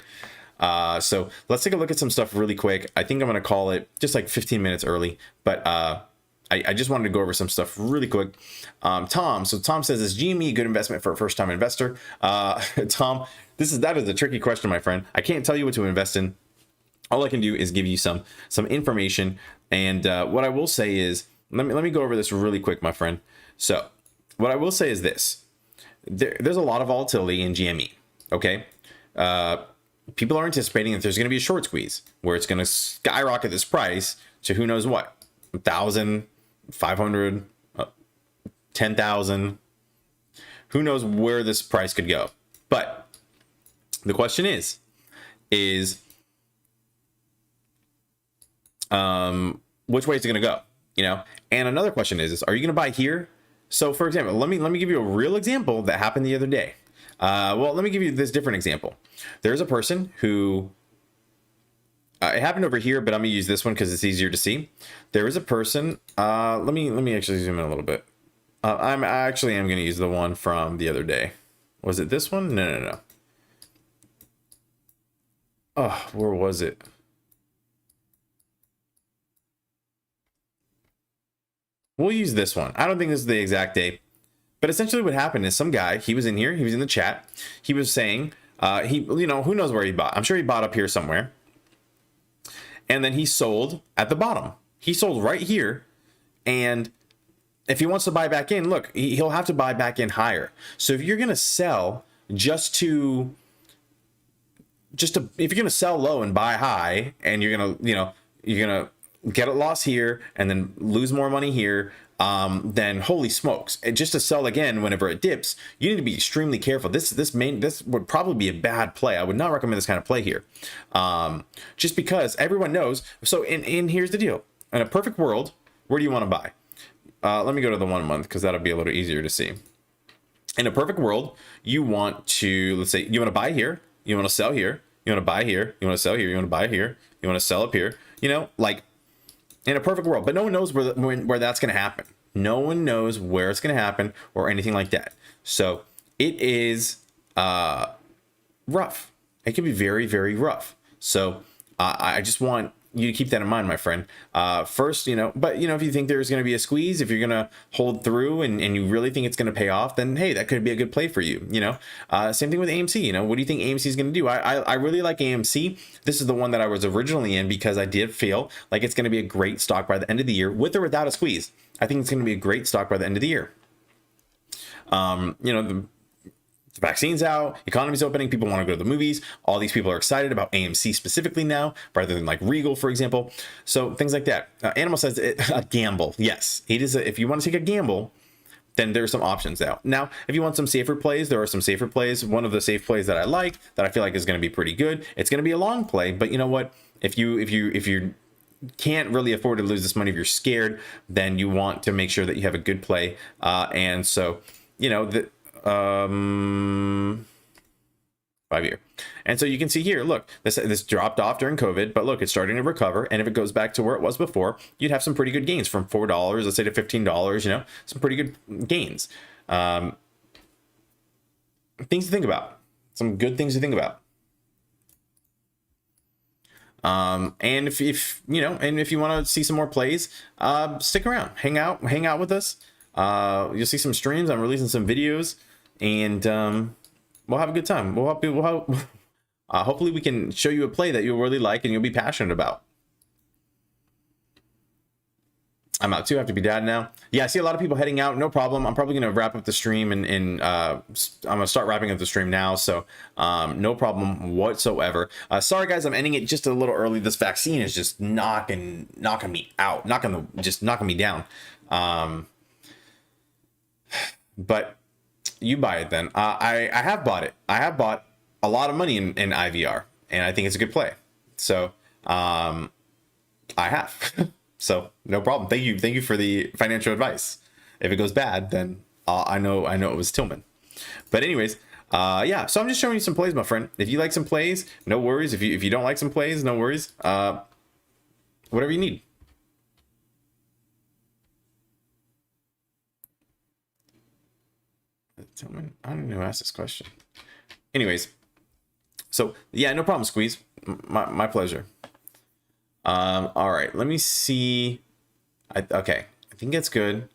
So let's take a look at some stuff really quick. I think I'm going to call it just like 15 minutes early, but I just wanted to go over some stuff really quick. Tom says, is GME a good investment for a first-time investor? Tom, that is a tricky question, my friend. I can't tell you what to invest in. All I can do is give you some information. And what I will say is, let me go over this really quick, my friend. So what I will say is this. There's a lot of volatility in GME, okay? People are anticipating that there's going to be a short squeeze where it's going to skyrocket this price to who knows what, 1,000, 500, 10,000. Who knows where this price could go? But the question is which way is it going to go? And another question is are you going to buy here? So for example, let me give you a real example that happened the other day. Well, let me give you this different example. There's a person who, it happened over here, but I'm gonna use this one because it's easier to see. There is a person, let me actually zoom in a little bit. I am gonna use the one from the other day. Was it this one? No. Oh, where was it? We'll use this one. I don't think this is the exact date. But essentially what happened is some guy, he was in here, he was in the chat. He was saying, who knows where he bought? I'm sure he bought up here somewhere. And then he sold at the bottom. He sold right here. And if he wants to buy back in, look, he'll have to buy back in higher. So if you're going to sell just to just to, if you're going to sell low and buy high, and you're going to, you're going to get a loss here and then lose more money here, then holy smokes, and just to sell again whenever it dips, you need to be extremely careful. This would probably be a bad play. I would not recommend this kind of play here, just because everyone knows. So, and here's the deal: in a perfect world, where do you want to buy? Let me go to the 1 month, because that'll be a little easier to see. In a perfect world, you want to, let's say you want to buy here, you want to sell here, you want to buy here, you want to sell here, you want to buy here, you want to sell up here, like in a perfect world. But no one knows where that's going to happen. No one knows where it's going to happen or anything like that. So it is rough. It can be very, very rough. So I just want you to keep that in mind, my friend. First, but if you think there's going to be a squeeze, if you're going to hold through and you really think it's going to pay off, then hey, that could be a good play for you. Same thing with AMC. What do you think AMC is going to do? I really like AMC. This is the one that I was originally in because I did feel like it's going to be a great stock by the end of the year, with or without a squeeze. I think it's going to be a great stock by the end of the year. The vaccine's out, economy's opening, people want to go to the movies. All these people are excited about AMC specifically now, rather than like Regal, for example. So things like that. Animal says a gamble. Yes, it is. If you want to take a gamble, then there's some options out. Now, if you want some safer plays, there are some safer plays. One of the safe plays that I like, that I feel like is going to be pretty good. It's going to be a long play, but you know what? If you can't really afford to lose this money, if you're scared, then you want to make sure that you have a good play. And so, the 5 year. And so you can see here, look, this dropped off during COVID, but look, it's starting to recover. And if it goes back to where it was before, you'd have some pretty good gains from $4, let's say, to $15, some pretty good gains. Things to think about, some good things to think about. And if you want to see some more plays, stick around, hang out with us. You'll see some streams. I'm releasing some videos, and we'll have a good time. Hopefully we can show you a play that you'll really like and you'll be passionate about. I'm out too. I have to be dad now. Yeah, I see a lot of people heading out. No problem. I'm probably going to wrap up the stream, and I'm going to start wrapping up the stream now. So no problem whatsoever. Sorry, guys, I'm ending it just a little early. This vaccine is just knocking me out, knocking me down. But you buy it then. I have bought it. I have bought a lot of money in IVR, and I think it's a good play. So I have. So no problem. Thank you for the financial advice. If it goes bad, then I know it was Tillman. But anyways, yeah. So I'm just showing you some plays, my friend. If you like some plays, no worries. If you don't like some plays, no worries. Whatever you need. Tillman, I don't know who asked this question. Anyways, so yeah, no problem, Squeeze. My pleasure. All right, let me see. Okay, I think that's good.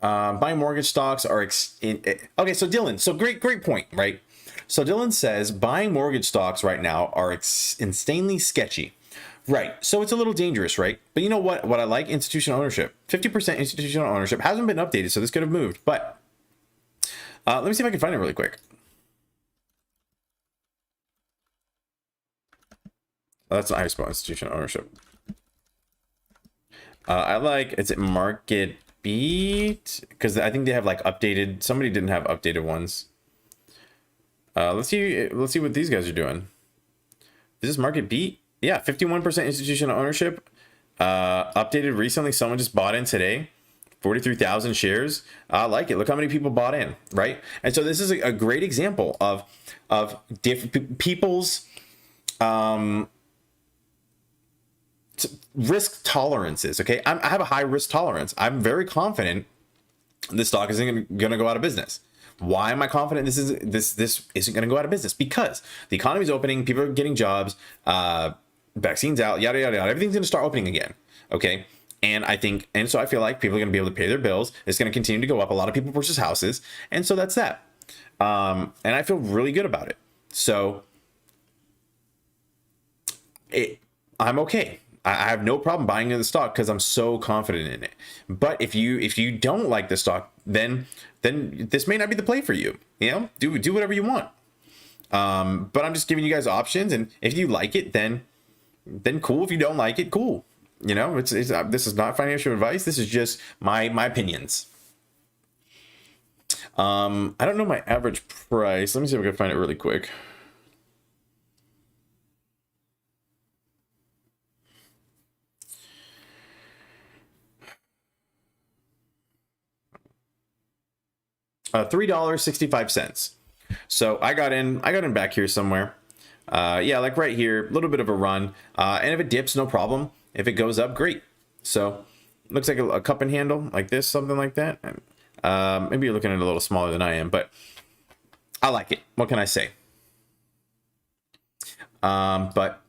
Buying mortgage stocks are okay. So Dylan, so great point, right? So Dylan says buying mortgage stocks right now are insanely sketchy, right? So it's a little dangerous, right? But you know what? What I like, institutional ownership. 50% institutional ownership hasn't been updated, so this could have moved. But let me see if I can find it really quick. Oh, that's not how you spell institutional ownership. I like, is it Market Beat? Because I think they have like updated. Somebody didn't have updated ones. Let's see what these guys are doing. Is this Market Beat? Yeah, 51% institutional ownership. Updated recently. Someone just bought in today. 43,000 shares. I like it. Look how many people bought in, right? And so this is a great example of different people's risk tolerances. Okay, I have a high risk tolerance. I'm very confident this stock isn't going to go out of business. Why am I confident this isn't going to go out of business? Because the economy is opening, people are getting jobs, vaccines out, yada yada yada. Everything's going to start opening again. Okay. And so I feel like people are going to be able to pay their bills. It's going to continue to go up. A lot of people purchase houses. And so that's that. And I feel really good about it. So I'm okay. I have no problem buying into the stock because I'm so confident in it. But if you don't like the stock, then this may not be the play for you. Do whatever you want. But I'm just giving you guys options, and if you like it, then cool. If you don't like it, cool. You know, it's this is not financial advice. This is just my opinions. I don't know my average price. Let me see if I can find it really quick. $3.65. So I got in back here somewhere. Yeah, like right here, a little bit of a run. And if it dips, no problem. If it goes up, great. So looks like a cup and handle like this, something like that. Maybe you're looking at it a little smaller than I am, but I like it. What can I say? But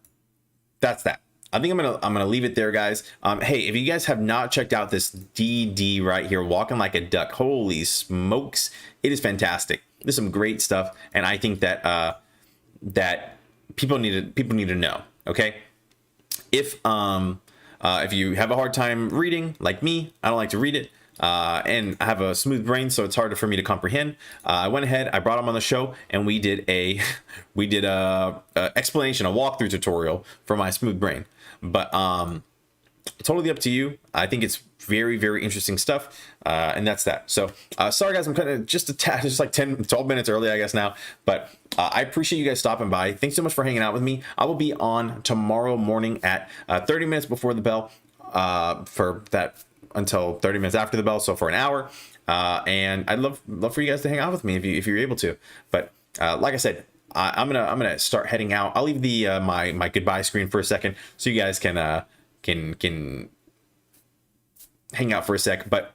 that's that. I think I'm gonna leave it there, guys. Hey, if you guys have not checked out this DD right here, walking like a duck, holy smokes, it is fantastic. There's some great stuff, and I think that that people need to know. Okay, if you have a hard time reading, like me, I don't like to read it. And I have a smooth brain, so it's harder for me to comprehend. I went ahead, I brought him on the show, and we did a explanation, a walkthrough tutorial for my smooth brain. But totally up to you. I think it's very, very interesting stuff, and that's that. So sorry guys, I'm kind of just like 12 minutes early, I guess now, but I appreciate you guys stopping by. Thanks so much for hanging out with me. I will be on tomorrow morning at 30 minutes before the bell for that until 30 minutes after the bell, so for an hour. And I'd love for you guys to hang out with me if you're able to. But like I said, I'm gonna start heading out. I'll leave the my goodbye screen for a second so you guys can hang out for a sec. But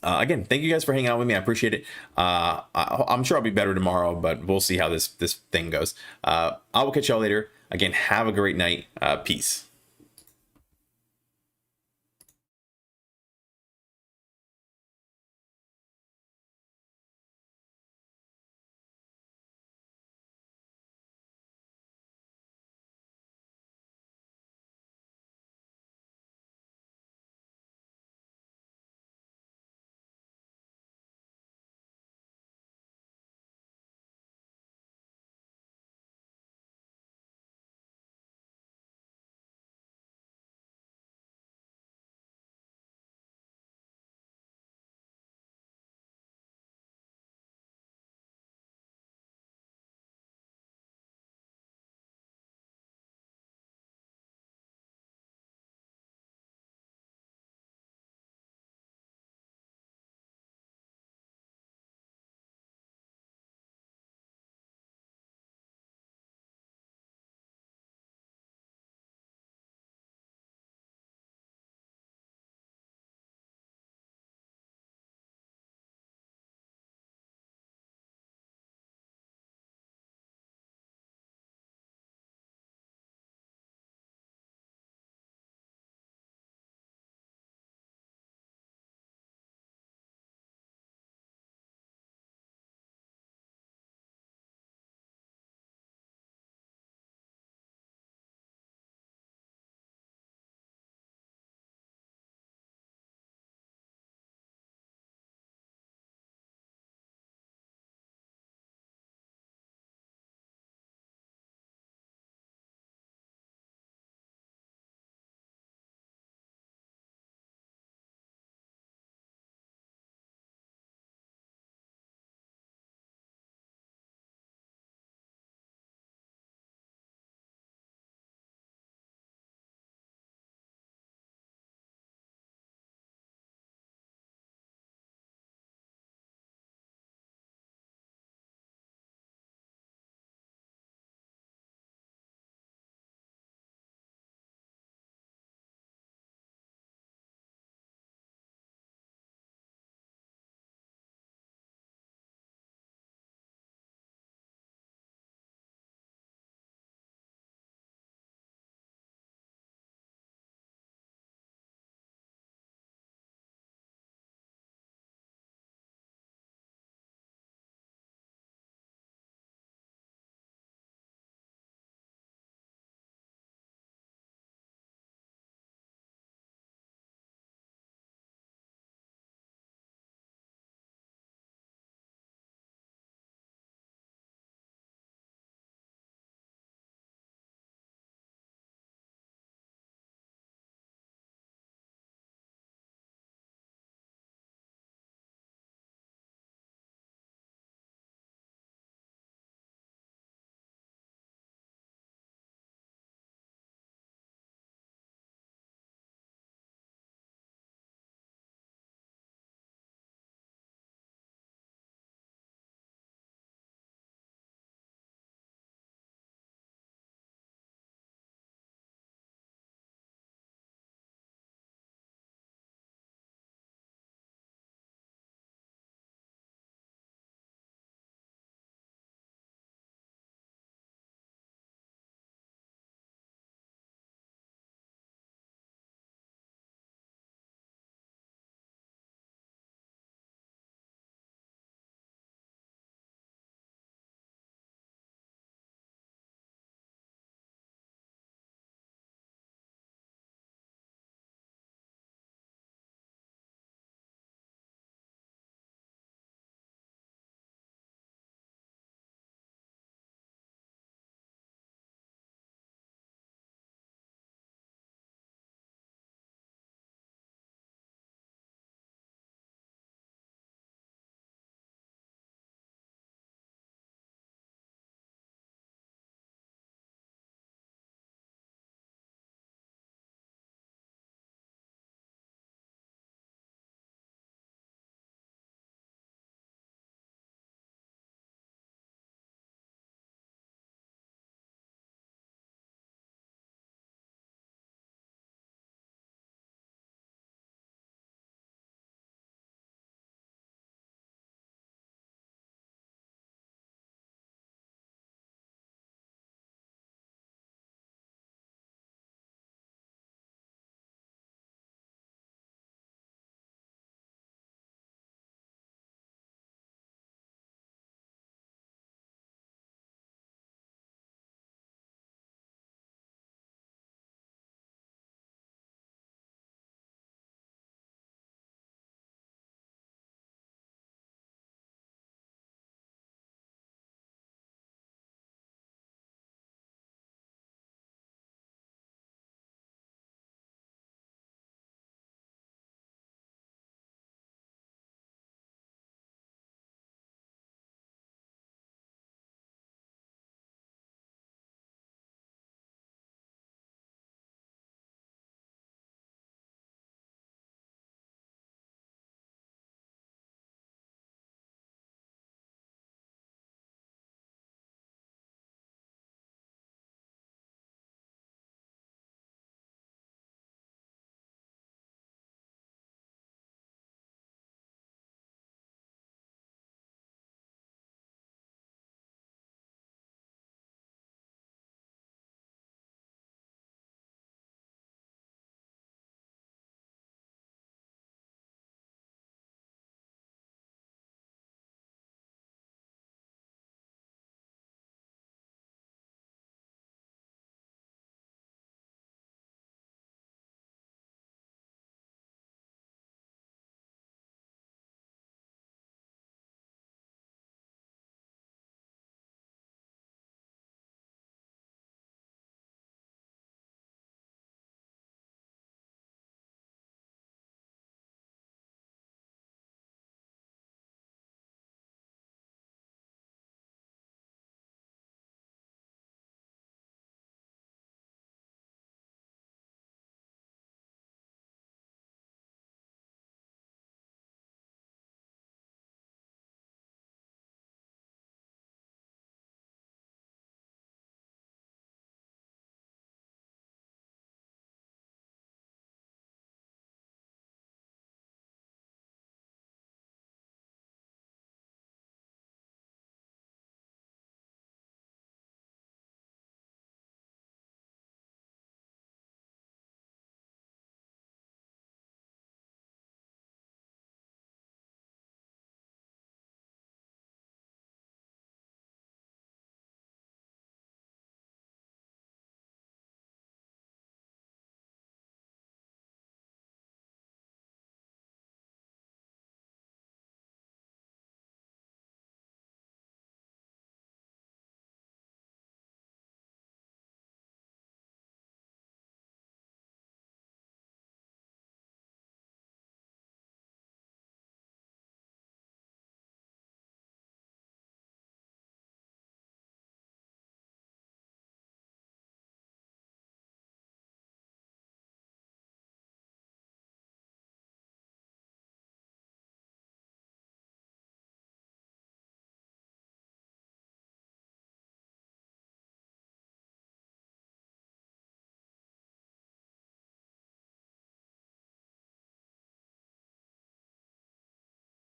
again, thank you guys for hanging out with me. I appreciate it. I'm sure I'll be better tomorrow, but we'll see how this thing goes. I will catch y'all later. Again, have a great night. Peace.